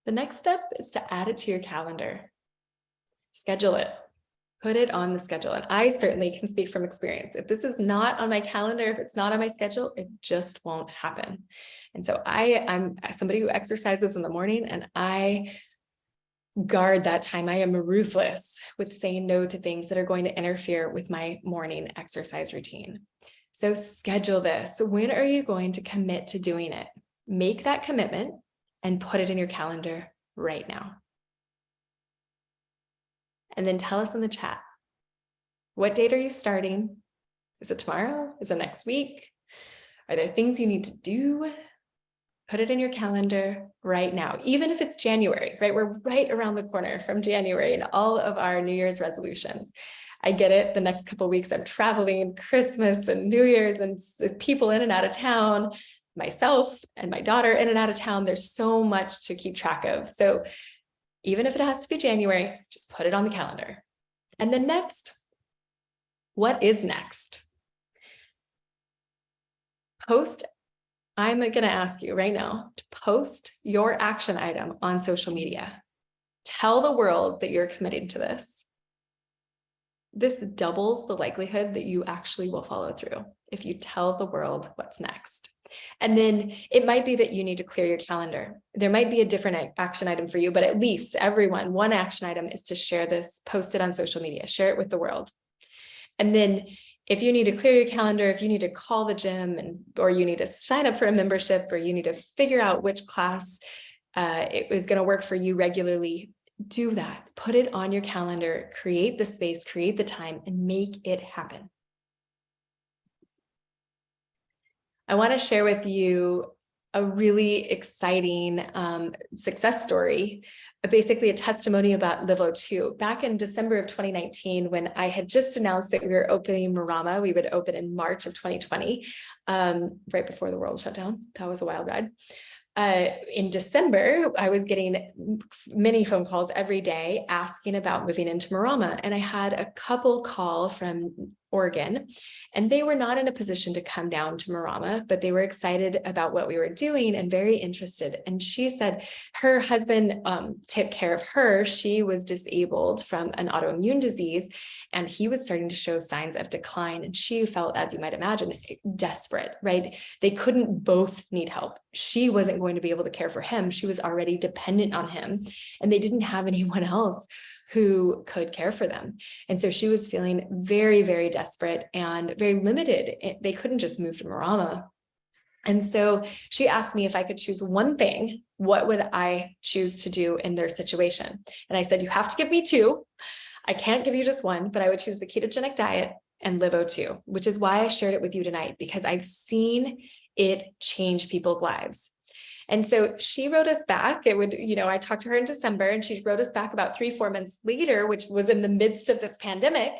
The next step is to add it to your calendar. Schedule it. Put it on the schedule. And I certainly can speak from experience. If this is not on my calendar, if it's not on my schedule, it just won't happen. And so I'm somebody who exercises in the morning, and I guard that time. I am ruthless with saying no to things that are going to interfere with my morning exercise routine. So schedule this. When are you going to commit to doing it? Make that commitment and put it in your calendar right now. And then tell us in the chat, what date are you starting? Is it tomorrow? Is it next week? Are there things you need to do? Put it in your calendar right now, even if it's January, right? We're right around the corner from January and all of our New Year's resolutions. I get it. The next couple of weeks, I'm traveling, Christmas and New Year's, and people in and out of town, myself and my daughter in and out of town. There's so much to keep track of. So even if it has to be January, just put it on the calendar. And then next, what is next? I'm going to ask you right now to post your action item on social media. tell the world that you're committing to this. This doubles the likelihood that you actually will follow through if you tell the world what's next. And then it might be that you need to clear your calendar. There might be a different action item for you, but at least everyone, one action item is to share this, post it on social media, share it with the world. And then if you need to clear your calendar, if you need to call the gym or you need to sign up for a membership, or you need to figure out which class it is going to work for you regularly, do that. Put it on your calendar, create the space, create the time, and make it happen. I want to share with you a really exciting success story, basically a testimony about Livo2. Back in December of 2019, when I had just announced that we were opening Marama, we would open in March of 2020, right before the world shut down. That was a wild ride. In December, I was getting many phone calls every day asking about moving into Marama. And I had a couple call from Oregon, and they were not in a position to come down to Marama, but they were excited about what we were doing and very interested. And she said her husband took care of her. She was disabled from an autoimmune disease, and he was starting to show signs of decline. And she felt, as you might imagine, desperate, right? They couldn't both need help. She wasn't going to be able to care for him. She was already dependent on him, and they didn't have anyone else who could care for them. And so she was feeling very, very desperate and very limited. They couldn't just move to Marama. And so she asked me if I could choose one thing, what would I choose to do in their situation? And I said, you have to give me two. I can't give you just one, but I would choose the ketogenic diet and Livo2, which is why I shared it with you tonight, because I've seen it change people's lives. And so she wrote us back. I talked to her in December, and she wrote us back about 3-4 months later, which was in the midst of this pandemic.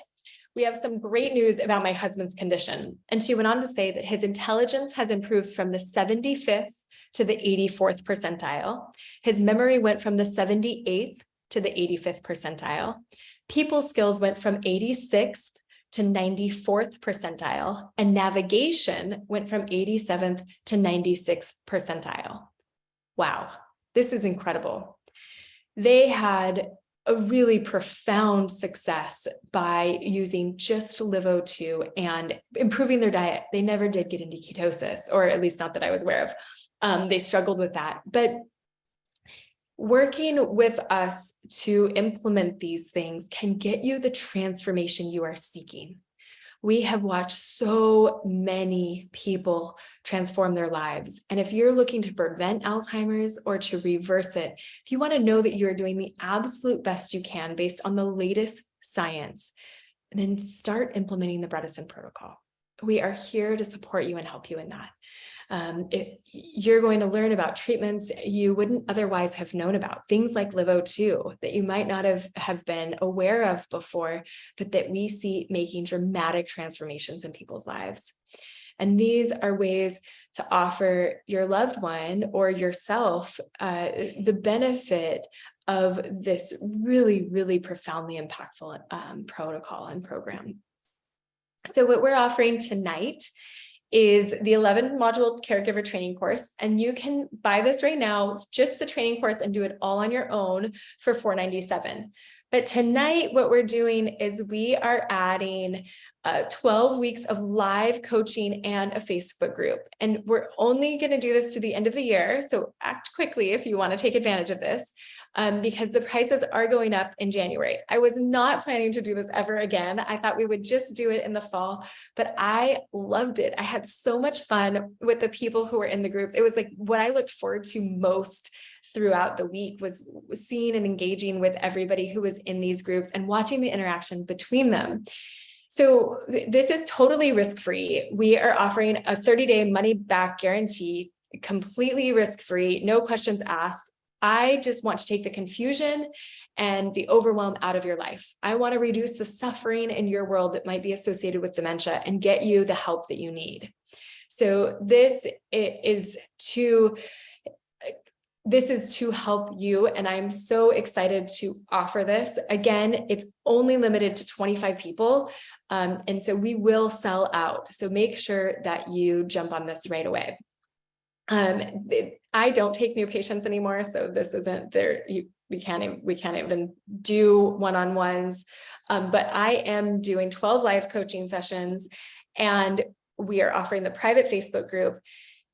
We have some great news about my husband's condition. And she went on to say that his intelligence has improved from the 75th to the 84th percentile. His memory went from the 78th to the 85th percentile. People skills went from 86th to 94th percentile, and navigation went from 87th to 96th percentile. Wow, this is incredible. They had a really profound success by using just Livo2 and improving their diet. They never did get into ketosis, or at least not that I was aware of. They struggled with that. But working with us to implement these things can get you the transformation you are seeking. We have watched so many people transform their lives. And if you're looking to prevent Alzheimer's or to reverse it, if you want to know that you're doing the absolute best you can based on the latest science, then start implementing the Bredesen protocol. We are here to support you and help you in that. You're going to learn about treatments you wouldn't otherwise have known about, things like Livo2 that you might not have been aware of before, but that we see making dramatic transformations in people's lives. And these are ways to offer your loved one or yourself the benefit of this really, really profoundly impactful protocol and program. So what we're offering tonight is the 11-module caregiver training course. And you can buy this right now, just the training course, and do it all on your own for $497. But tonight, what we're doing is we are adding 12 weeks of live coaching and a Facebook group. And we're only going to do this to the end of the year. So act quickly if you want to take advantage of this, because the prices are going up in January. I was not planning to do this ever again. I thought we would just do it in the fall, but I loved it. I had so much fun with the people who were in the groups. It was like what I looked forward to most throughout the week was seeing and engaging with everybody who was in these groups and watching the interaction between them. So this is totally risk-free. We are offering a 30-day money-back guarantee, completely risk-free, no questions asked. I just want to take the confusion and the overwhelm out of your life. I want to reduce the suffering in your world that might be associated with dementia and get you the help that you need. So this is to help you, and I'm so excited to offer this. Again, it's only limited to 25 people, and so we will sell out. So make sure that you jump on this right away. I don't take new patients anymore. So this isn't there. We can't even do one-on-ones. But I am doing 12 live coaching sessions, and we are offering the private Facebook group.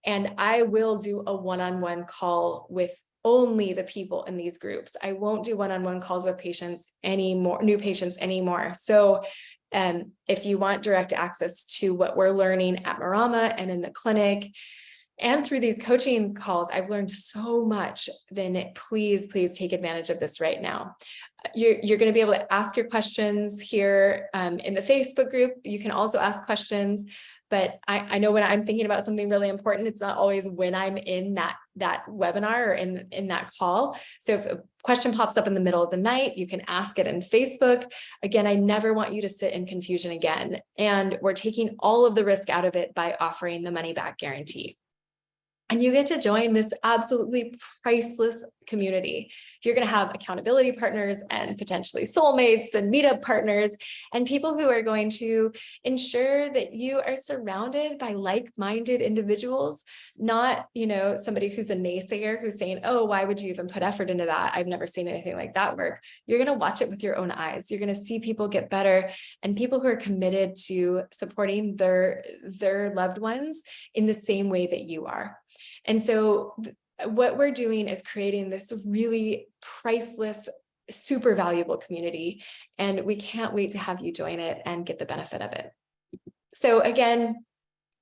And I will do a one-on-one call with only the people in these groups. I won't do one-on-one calls with patients anymore, new patients anymore. So if you want direct access to what we're learning at Marama and in the clinic and through these coaching calls, I've learned so much, then please take advantage of this right now. You're going to be able to ask your questions here in the Facebook group. You can also ask questions, but I know when I'm thinking about something really important, it's not always when I'm in that webinar or in that call. So if a question pops up in the middle of the night, you can ask it in Facebook. Again, I never want you to sit in confusion again. And we're taking all of the risk out of it by offering the money back guarantee. And you get to join this absolutely priceless community. You're going to have accountability partners and potentially soulmates and meetup partners and people who are going to ensure that you are surrounded by like-minded individuals, not, somebody who's a naysayer who's saying, oh, why would you even put effort into that? I've never seen anything like that work. You're going to watch it with your own eyes. You're going to see people get better and people who are committed to supporting their loved ones in the same way that you are. And so what we're doing is creating this really priceless, super valuable community, and we can't wait to have you join it and get the benefit of it. So again,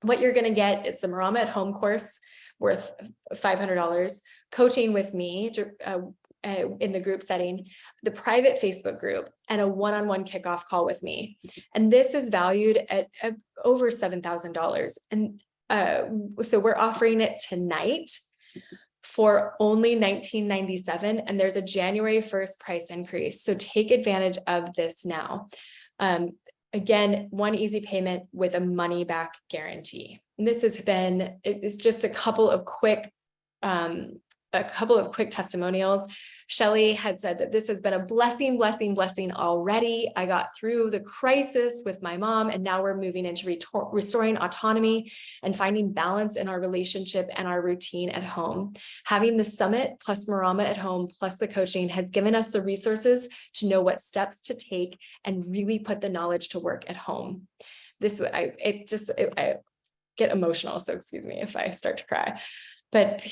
what you're going to get is the Marama at Home course worth $500, coaching with me in the group setting, the private Facebook group, and a one-on-one kickoff call with me. And this is valued at over $7,000. And so we're offering it tonight for only $19.97, and there's a January 1st price increase. So take advantage of this now. Again, one easy payment with a money back guarantee. And this it's just a couple of quick testimonials. Shelley had said that this has been a blessing already. I got through the crisis with my mom, and now we're moving into restoring autonomy and finding balance in our relationship and our routine at home. Having the summit plus Marama at Home plus the coaching has given us the resources to know what steps to take and really put the knowledge to work at home. I get emotional, so excuse me if I start to cry. But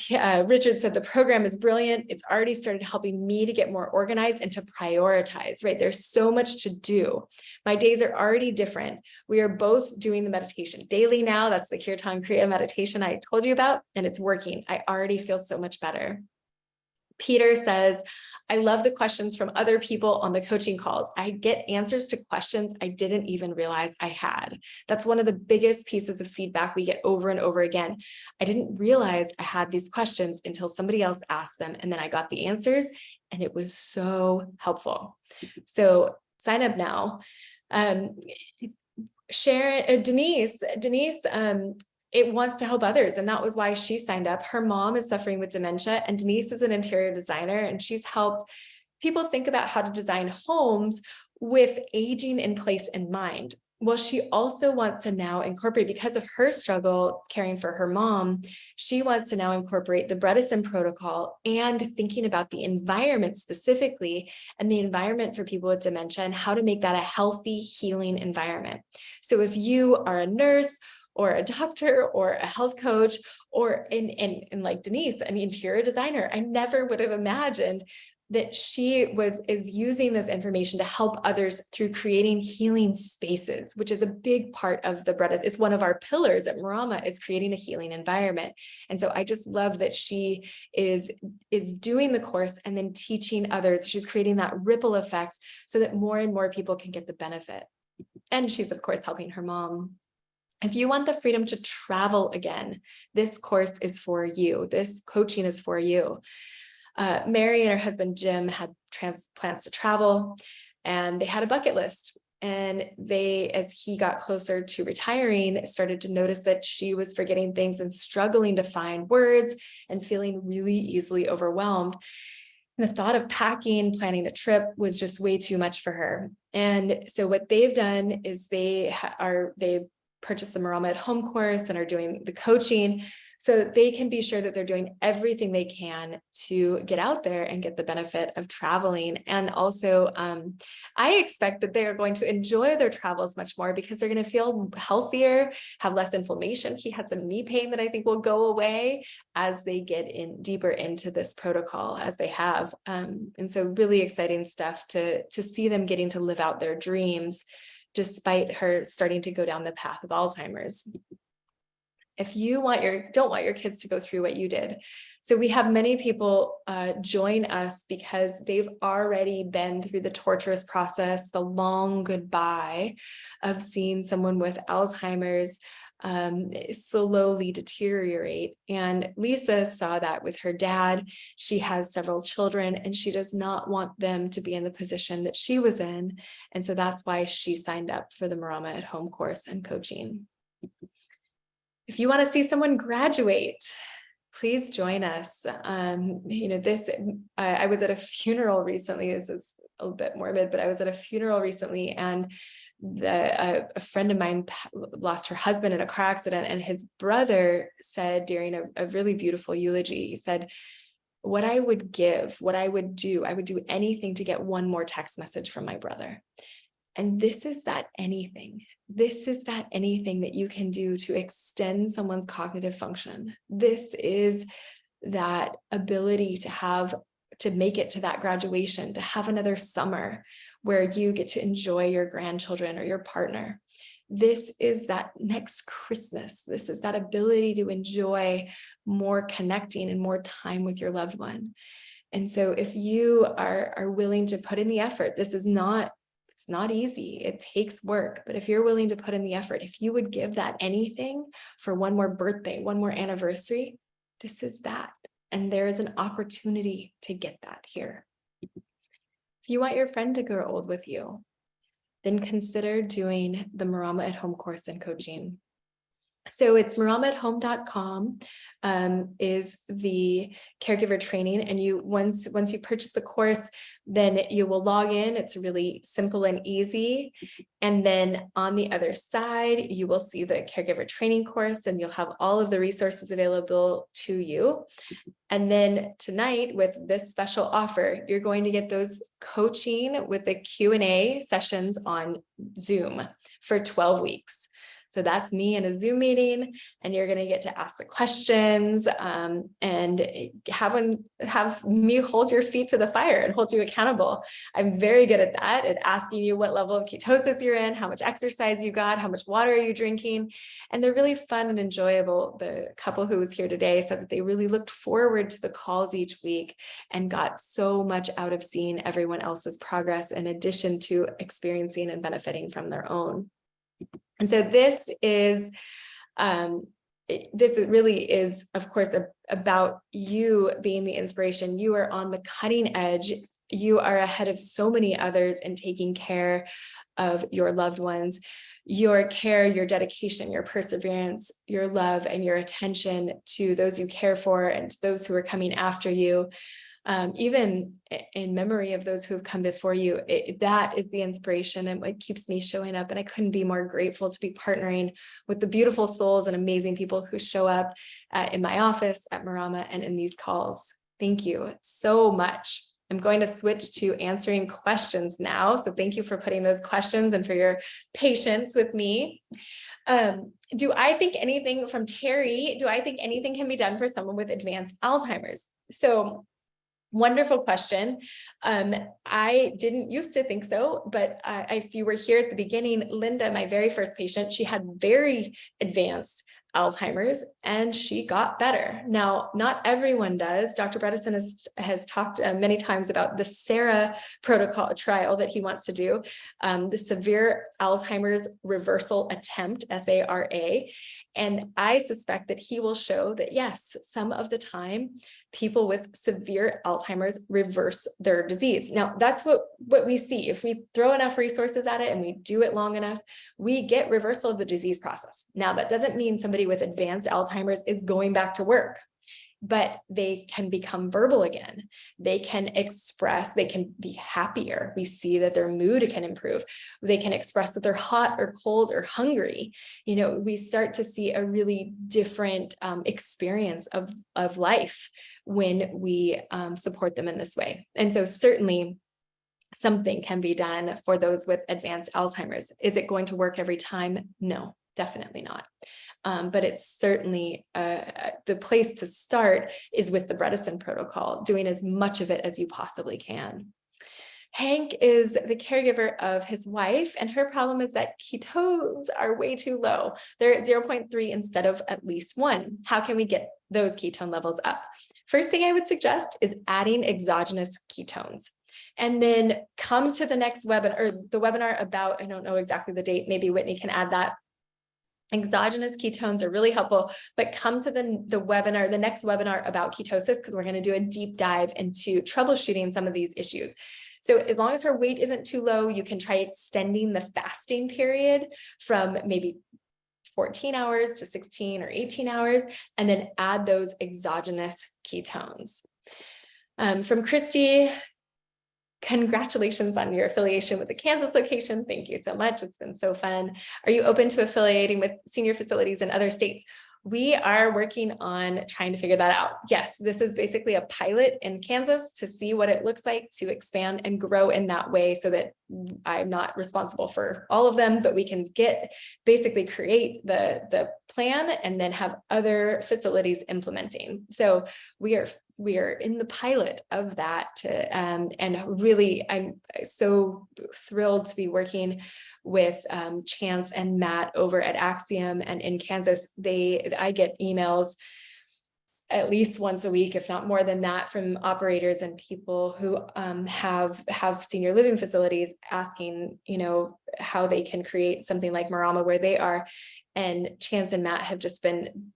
Richard said the program is brilliant. It's already started helping me to get more organized and to prioritize, right? There's so much to do. My days are already different. We are both doing the meditation daily now. That's the Kirtan Korea meditation I told you about, and it's working. I already feel so much better. Peter says, I love the questions from other people on the coaching calls. I get answers to questions I didn't even realize I had. That's one of the biggest pieces of feedback we get over and over again. I didn't realize I had these questions until somebody else asked them, and then I got the answers, and it was so helpful. So sign up now. Denise, it wants to help others. And that was why she signed up. Her mom is suffering with dementia, and Denise is an interior designer, and she's helped people think about how to design homes with aging in place in mind. Well, she also wants to now incorporate, because of her struggle caring for her mom, she wants to now incorporate the Bredesen protocol and thinking about the environment specifically, and the environment for people with dementia and how to make that a healthy, healing environment. So if you are a nurse or a doctor or a health coach, or in like Denise, an interior designer, I never would have imagined that she is using this information to help others through creating healing spaces, which is a big part of the Bredesen. It's one of our pillars at Marama, is creating a healing environment. And so I just love that she is doing the course and then teaching others. She's creating that ripple effect so that more and more people can get the benefit. And she's, of course, helping her mom. If you want the freedom to travel again, this course is for you. This coaching is for you. Mary and her husband, Jim, had plans to travel, and they had a bucket list. And as he got closer to retiring, started to notice that she was forgetting things and struggling to find words and feeling really easily overwhelmed. And the thought of planning a trip was just way too much for her. And so what they've done is they purchased the Marama at Home course and are doing the coaching. so that they can be sure that they're doing everything they can to get out there and get the benefit of traveling. And also, I expect that they are going to enjoy their travels much more because they're going to feel healthier, have less inflammation. He had some knee pain that I think will go away as they get in deeper into this protocol as they have. And so really exciting stuff to see them getting to live out their dreams despite her starting to go down the path of Alzheimer's. If you don't want your kids to go through what you did. So we have many people join us because they've already been through the torturous process, the long goodbye of seeing someone with Alzheimer's slowly deteriorate. And Lisa saw that with her dad. She has several children and she does not want them to be in the position that she was in. And so that's why she signed up for the Marama at Home course and coaching. If you want to see someone graduate, please join us. I was at a funeral recently. This is a little bit morbid, but I was at a funeral recently, and a friend of mine lost her husband in a car accident, and his brother said during a really beautiful eulogy, he said, what I would do anything to get one more text message from my brother. And this is that anything that you can do to extend someone's cognitive function. This is that ability to make it to that graduation, to have another summer where you get to enjoy your grandchildren or your partner. This is that next Christmas. This is that ability to enjoy more connecting and more time with your loved one. And so if you are willing to put in the effort, it's not easy. It takes work, but if you're willing to put in the effort, if you would give that anything for one more birthday, one more anniversary, this is that. And there is an opportunity to get that here. If you want your friend to grow old with you, then consider doing the Marama at Home course and coaching. So it's maramaathome.com is the caregiver training. And once you purchase the course, then you will log in. It's really simple and easy. And then on the other side, you will see the caregiver training course, and you'll have all of the resources available to you. And then tonight, with this special offer, you're going to get those coaching with the Q&A sessions on Zoom for 12 weeks. So that's me in a Zoom meeting, and you're going to get to ask the questions and have me hold your feet to the fire and hold you accountable. I'm very good at that, at asking you what level of ketosis you're in, how much exercise you got, how much water are you drinking. And they're really fun and enjoyable. The couple who was here today said that they really looked forward to the calls each week and got so much out of seeing everyone else's progress in addition to experiencing and benefiting from their own. And so this really is, of course, about you being the inspiration. You are on the cutting edge. You are ahead of so many others in taking care of your loved ones. Your care, your dedication, your perseverance, your love, and your attention to those you care for and to those who are coming after you. Even in memory of those who have come before you, that is the inspiration and what keeps me showing up. And I couldn't be more grateful to be partnering with the beautiful souls and amazing people who show up in my office, at Marama, and in these calls. Thank you so much. I'm going to switch to answering questions now. So thank you for putting those questions and for your patience with me. Do I think anything from Terry? Do I think anything can be done for someone with advanced Alzheimer's? So wonderful question. I didn't used to think so, but if you were here at the beginning, Linda, my very first patient, she had very advanced Alzheimer's and she got better. Now, not everyone does. Dr. Bredesen has talked many times about the SARA protocol trial that he wants to do, the Severe Alzheimer's Reversal Attempt, SARA. And I suspect that he will show that, yes, some of the time, people with severe Alzheimer's reverse their disease. Now, that's what we see. If we throw enough resources at it and we do it long enough, we get reversal of the disease process. Now, that doesn't mean somebody with advanced Alzheimer's is going back to work. but they can become verbal again. They can express, they can be happier. We see that their mood can improve. They can express that they're hot or cold or hungry. We start to see a really different experience of life when we support them in this way. And so certainly something can be done for those with advanced Alzheimer's. Is it going to work every time? No, definitely not. But it's certainly the place to start is with the Bredesen protocol, doing as much of it as you possibly can. Hank is the caregiver of his wife, and her problem is that ketones are way too low. They're at 0.3 instead of at least 1. How can we get those ketone levels up? First thing I would suggest is adding exogenous ketones. And then come to the next webinar, or the webinar about, I don't know exactly the date, maybe Whitney can add that. Exogenous ketones are really helpful, but come to the webinar, the next webinar about ketosis, because we're going to do a deep dive into troubleshooting some of these issues. So as long as her weight isn't too low, you can try extending the fasting period from maybe 14 hours to 16 or 18 hours, and then add those exogenous ketones. From Christy, congratulations on your affiliation with the Kansas location. Thank you so much. It's been so fun. Are you open to affiliating with senior facilities in other states? We are working on trying to figure that out. Yes, this is basically a pilot in Kansas to see what it looks like to expand and grow in that way, so that I'm not responsible for all of them, but we can basically create the plan and then have other facilities implementing. So we are in the pilot of that, and really I'm so thrilled to be working with Chance and Matt over at Axiom and in Kansas. I get emails at least once a week, if not more than that, from operators and people who have senior living facilities asking, how they can create something like Marama where they are. And Chance and Matt have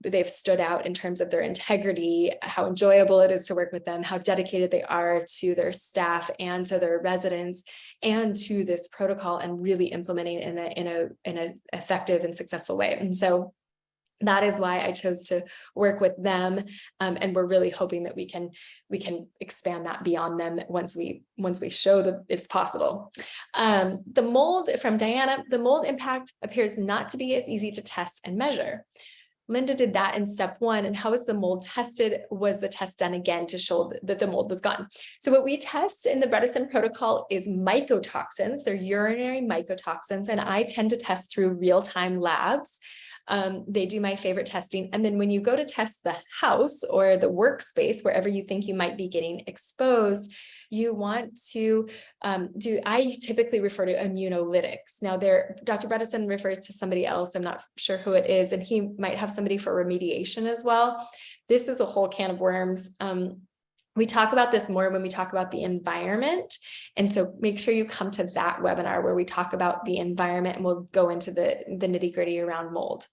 they've stood out in terms of their integrity, how enjoyable it is to work with them, how dedicated they are to their staff and to their residents and to this protocol, and really implementing it in an effective and successful way. And so that is why I chose to work with them, and we're really hoping that we can expand that beyond them once we show that it's possible. The mold from Diana, the mold impact appears not to be as easy to test and measure. Linda did that in step 1. And how was the mold tested? Was the test done again to show that the mold was gone? So what we test in the Bredesen protocol is mycotoxins. They're urinary mycotoxins, and I tend to test through real-time labs. They do my favorite testing. And then when you go to test the house or the workspace, wherever you think you might be getting exposed, you want to I typically refer to immunolytics. Now Dr. Bredesen refers to somebody else. I'm not sure who it is, and he might have somebody for remediation as well. This is a whole can of worms. We talk about this more when we talk about the environment. And so make sure you come to that webinar where we talk about the environment, and we'll go into the nitty-gritty around mold.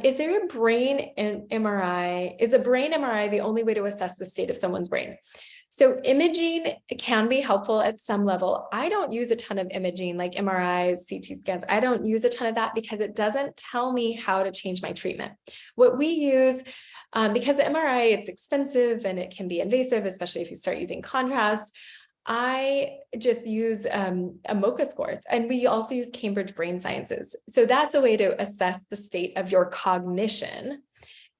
Is there a brain MRI? Is a brain MRI the only way to assess the state of someone's brain? So imaging can be helpful at some level. I don't use a ton of imaging like MRIs, CT scans. I don't use a ton of that because it doesn't tell me how to change my treatment. What we use, because the MRI, it's expensive and it can be invasive, especially if you start using contrast, I just use a MoCA scores, and we also use Cambridge Brain Sciences. So that's a way to assess the state of your cognition.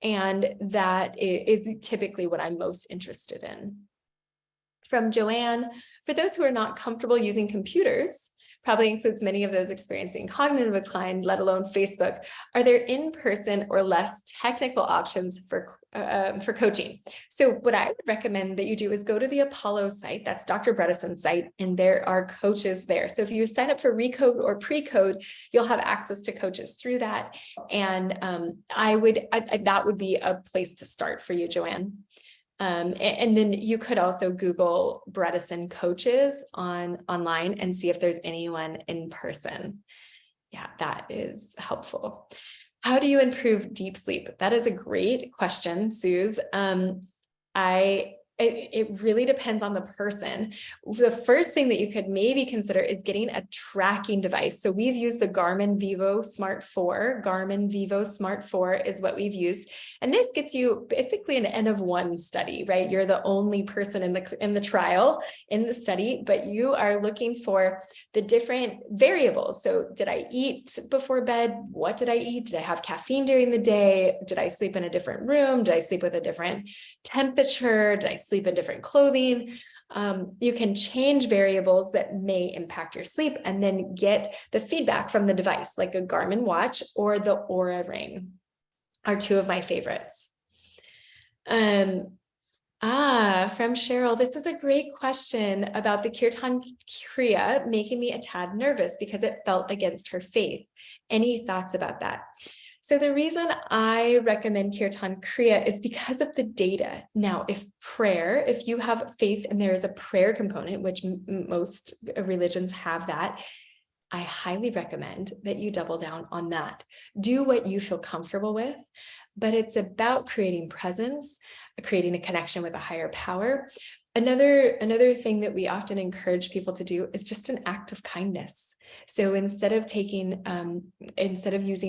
And that is typically what I'm most interested in. From Joanne, for those who are not comfortable using computers, probably includes many of those experiencing cognitive decline, let alone Facebook. Are there in-person or less technical options for coaching? So what I would recommend that you do is go to the Apollo site, that's Dr. Bredesen's site, and there are coaches there. So if you sign up for Recode or Precode, you'll have access to coaches through that. And that would be a place to start for you, Joanne. And then you could also Google Bredesen coaches online and see if there's anyone in person. Yeah, that is helpful. How do you improve deep sleep? That is a great question, Suze. I it really depends on the person. The first thing that you could maybe consider is getting a tracking device. So we've used the Garmin Vivo Smart 4. Garmin Vivo Smart 4 is what we've used. And this gets you basically an N of 1 study, right? You're the only person in the trial, in the study, but you are looking for the different variables. So did I eat before bed? What did I eat? Did I have caffeine during the day? Did I sleep in a different room? Did I sleep with a different temperature? Did I sleep in different clothing? You can change variables that may impact your sleep and then get the feedback from the device, like a Garmin watch or the Oura Ring are two of my favorites. From Cheryl, this is a great question about the Kirtan Korea making me a tad nervous because it felt against her faith. Any thoughts about that? So the reason I recommend Kirtan Korea is because of the data. Now, if you have faith and there is a prayer component, which most religions have that, I highly recommend that you double down on that. Do what you feel comfortable with, but it's about creating presence, creating a connection with a higher power. Another thing that we often encourage people to do is just an act of kindness. So instead of using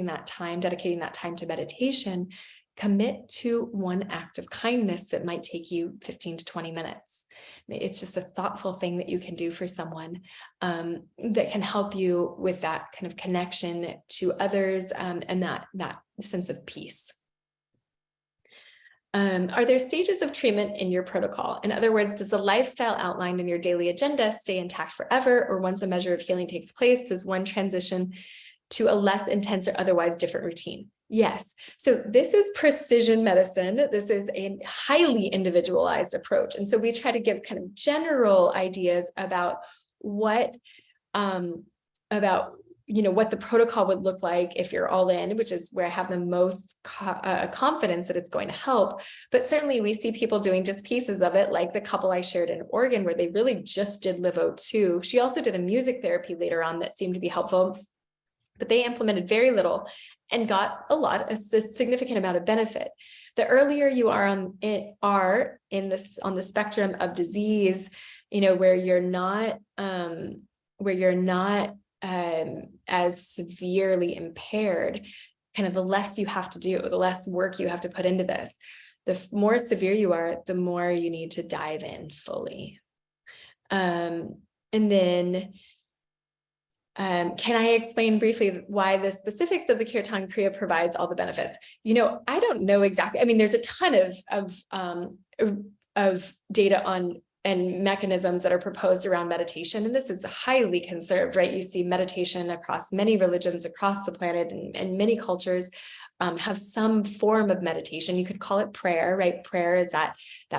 that time, dedicating that time to meditation, commit to one act of kindness that might take you 15 to 20 minutes. It's just a thoughtful thing that you can do for someone that can help you with that kind of connection to others and that sense of peace. Are there stages of treatment in your protocol? In other words, does the lifestyle outlined in your daily agenda stay intact forever, or once a measure of healing takes place, does one transition to a less intense or otherwise different routine? Yes. So this is precision medicine. This is a highly individualized approach. And so we try to give kind of general ideas about what the protocol would look like if you're all in, which is where I have the most confidence that it's going to help. But certainly we see people doing just pieces of it, like the couple I shared in Oregon, where they really just did Live O2. She also did a music therapy later on that seemed to be helpful, but they implemented very little and got a significant amount of benefit. The earlier you are on the spectrum of disease, where you're not as severely impaired, kind of the less you have to do, the less work you have to put into this. The more severe you are, the more you need to dive in fully. And then can I explain briefly why the specifics of the Kirtan Korea provides all the benefits? I don't know exactly. I mean, there's a ton of data on and mechanisms that are proposed around meditation. And this is highly conserved, right? You see meditation across many religions across the planet, and many cultures have some form of meditation. You could call it prayer, right? Prayer is that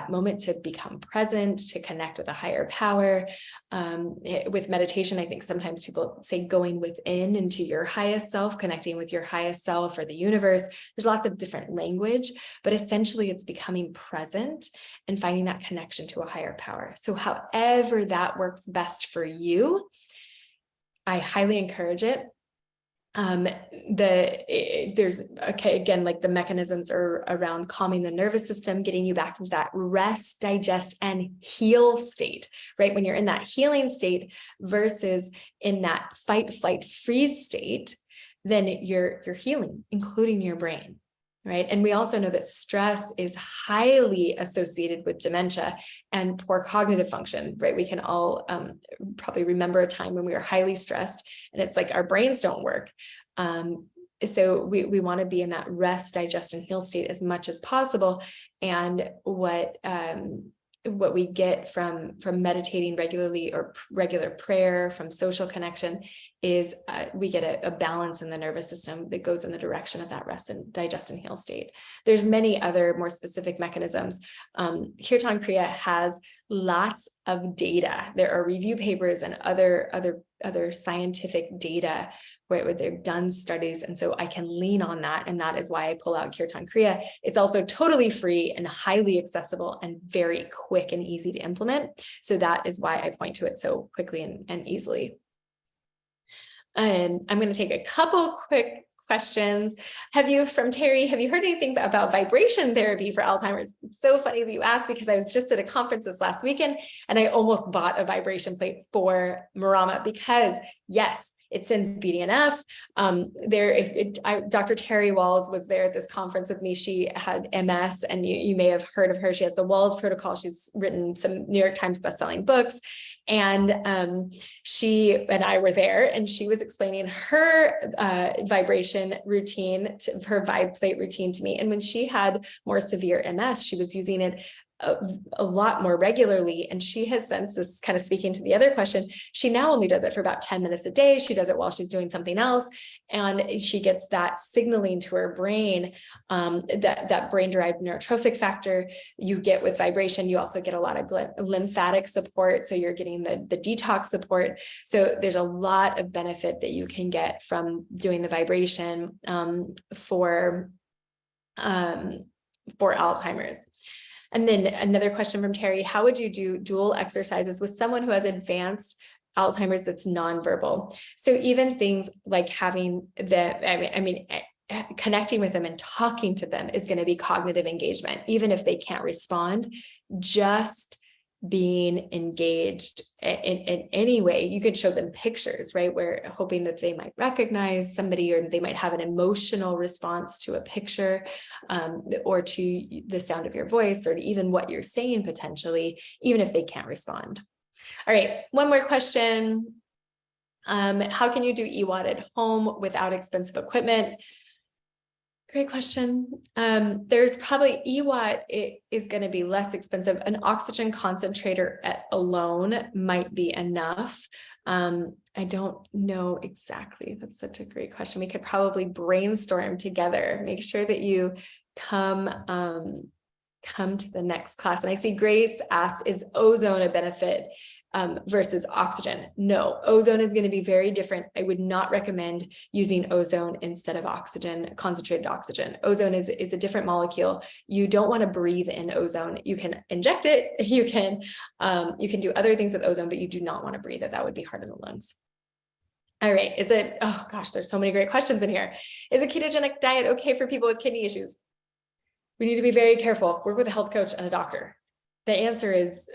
moment to become present, to connect with a higher power. With meditation, I think sometimes people say going within into your highest self, connecting with your highest self or the universe. There's lots of different language, but essentially it's becoming present and finding that connection to a higher power. So however that works best for you, I highly encourage it. Like the mechanisms are around calming the nervous system, getting you back into that rest, digest, and heal state, right? When you're in that healing state versus in that fight, flight, freeze state, then you're healing, including your brain, right? And we also know that stress is highly associated with dementia and poor cognitive function, right? We can all probably remember a time when we were highly stressed and it's like our brains don't work. So we want to be in that rest, digest, and heal state as much as possible. And what we get from meditating regularly or regular prayer, from social connection, is we get a balance in the nervous system that goes in the direction of that rest and digest and heal state. There's many other more specific mechanisms. Kirtan Korea has lots of data. There are review papers and other scientific data where they've done studies. And so I can lean on that. And that is why I pull out Kirtan Korea. It's also totally free and highly accessible and very quick and easy to implement. So that is why I point to it so quickly and easily. And I'm going to take a couple quick questions. From Terry, have you heard anything about vibration therapy for Alzheimer's? It's so funny that you asked, because I was just at a conference this last weekend and I almost bought a vibration plate for Marama, because yes, it sends BDNF. Dr. Terry Walls was there at this conference with me. She had MS, and you may have heard of her. She has the Walls protocol. She's written some New York Times bestselling books. And she and I were there, and she was explaining her vibration routine, her vibe plate routine to me. And when she had more severe MS, she was using it a lot more regularly. And she has since, this kind of speaking to the other question, she now only does it for about 10 minutes a day. She does it while she's doing something else. And she gets that signaling to her brain, that brain-derived neurotrophic factor you get with vibration. You also get a lot of lymphatic support. So you're getting the detox support. So there's a lot of benefit that you can get from doing the vibration for Alzheimer's. And then another question from Terry: how would you do dual exercises with someone who has advanced Alzheimer's that's nonverbal? So even things like having connecting with them and talking to them is going to be cognitive engagement, even if they can't respond. Just being engaged in any way. You could show them pictures, right? We're hoping that they might recognize somebody, or they might have an emotional response to a picture, or to the sound of your voice, or to even what you're saying potentially, even if they can't respond. All right, one more question. How can you do EWAT at home without expensive equipment? Great question. There's probably EWAT is going to be less expensive. An oxygen concentrator alone might be enough. I don't know exactly. That's such a great question. We could probably brainstorm together. Make sure that you come to the next class. And I see Grace asked, is ozone a benefit versus oxygen? No, ozone is going to be very different. I would not recommend using ozone instead of oxygen, concentrated oxygen. Ozone is a different molecule. You don't want to breathe in ozone. You can inject it. You can do other things with ozone, but you do not want to breathe it. That would be hard on the lungs. All right. Oh gosh, there's so many great questions in here. Is a ketogenic diet okay for people with kidney issues? We need to be very careful. Work with a health coach and a doctor. The answer is,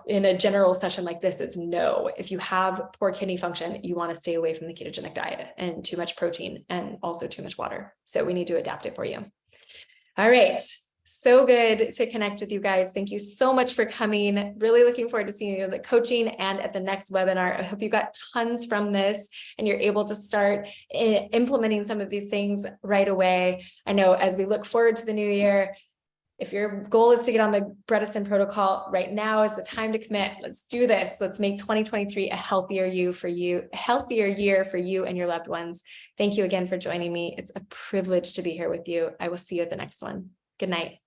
in a general session like this, is no. If you have poor kidney function, you want to stay away from the ketogenic diet and too much protein and also too much water. So we need to adapt it for you. All right. So good to connect with you guys. Thank you so much for coming. Really looking forward to seeing you in the coaching and at the next webinar. I hope you got tons from this and you're able to start implementing some of these things right away. I know as we look forward to the new year, if your goal is to get on the Bredesen protocol, right now is the time to commit. Let's do this. Let's make 2023 a healthier year for you and your loved ones. Thank you again for joining me. It's a privilege to be here with you. I will see you at the next one. Good night.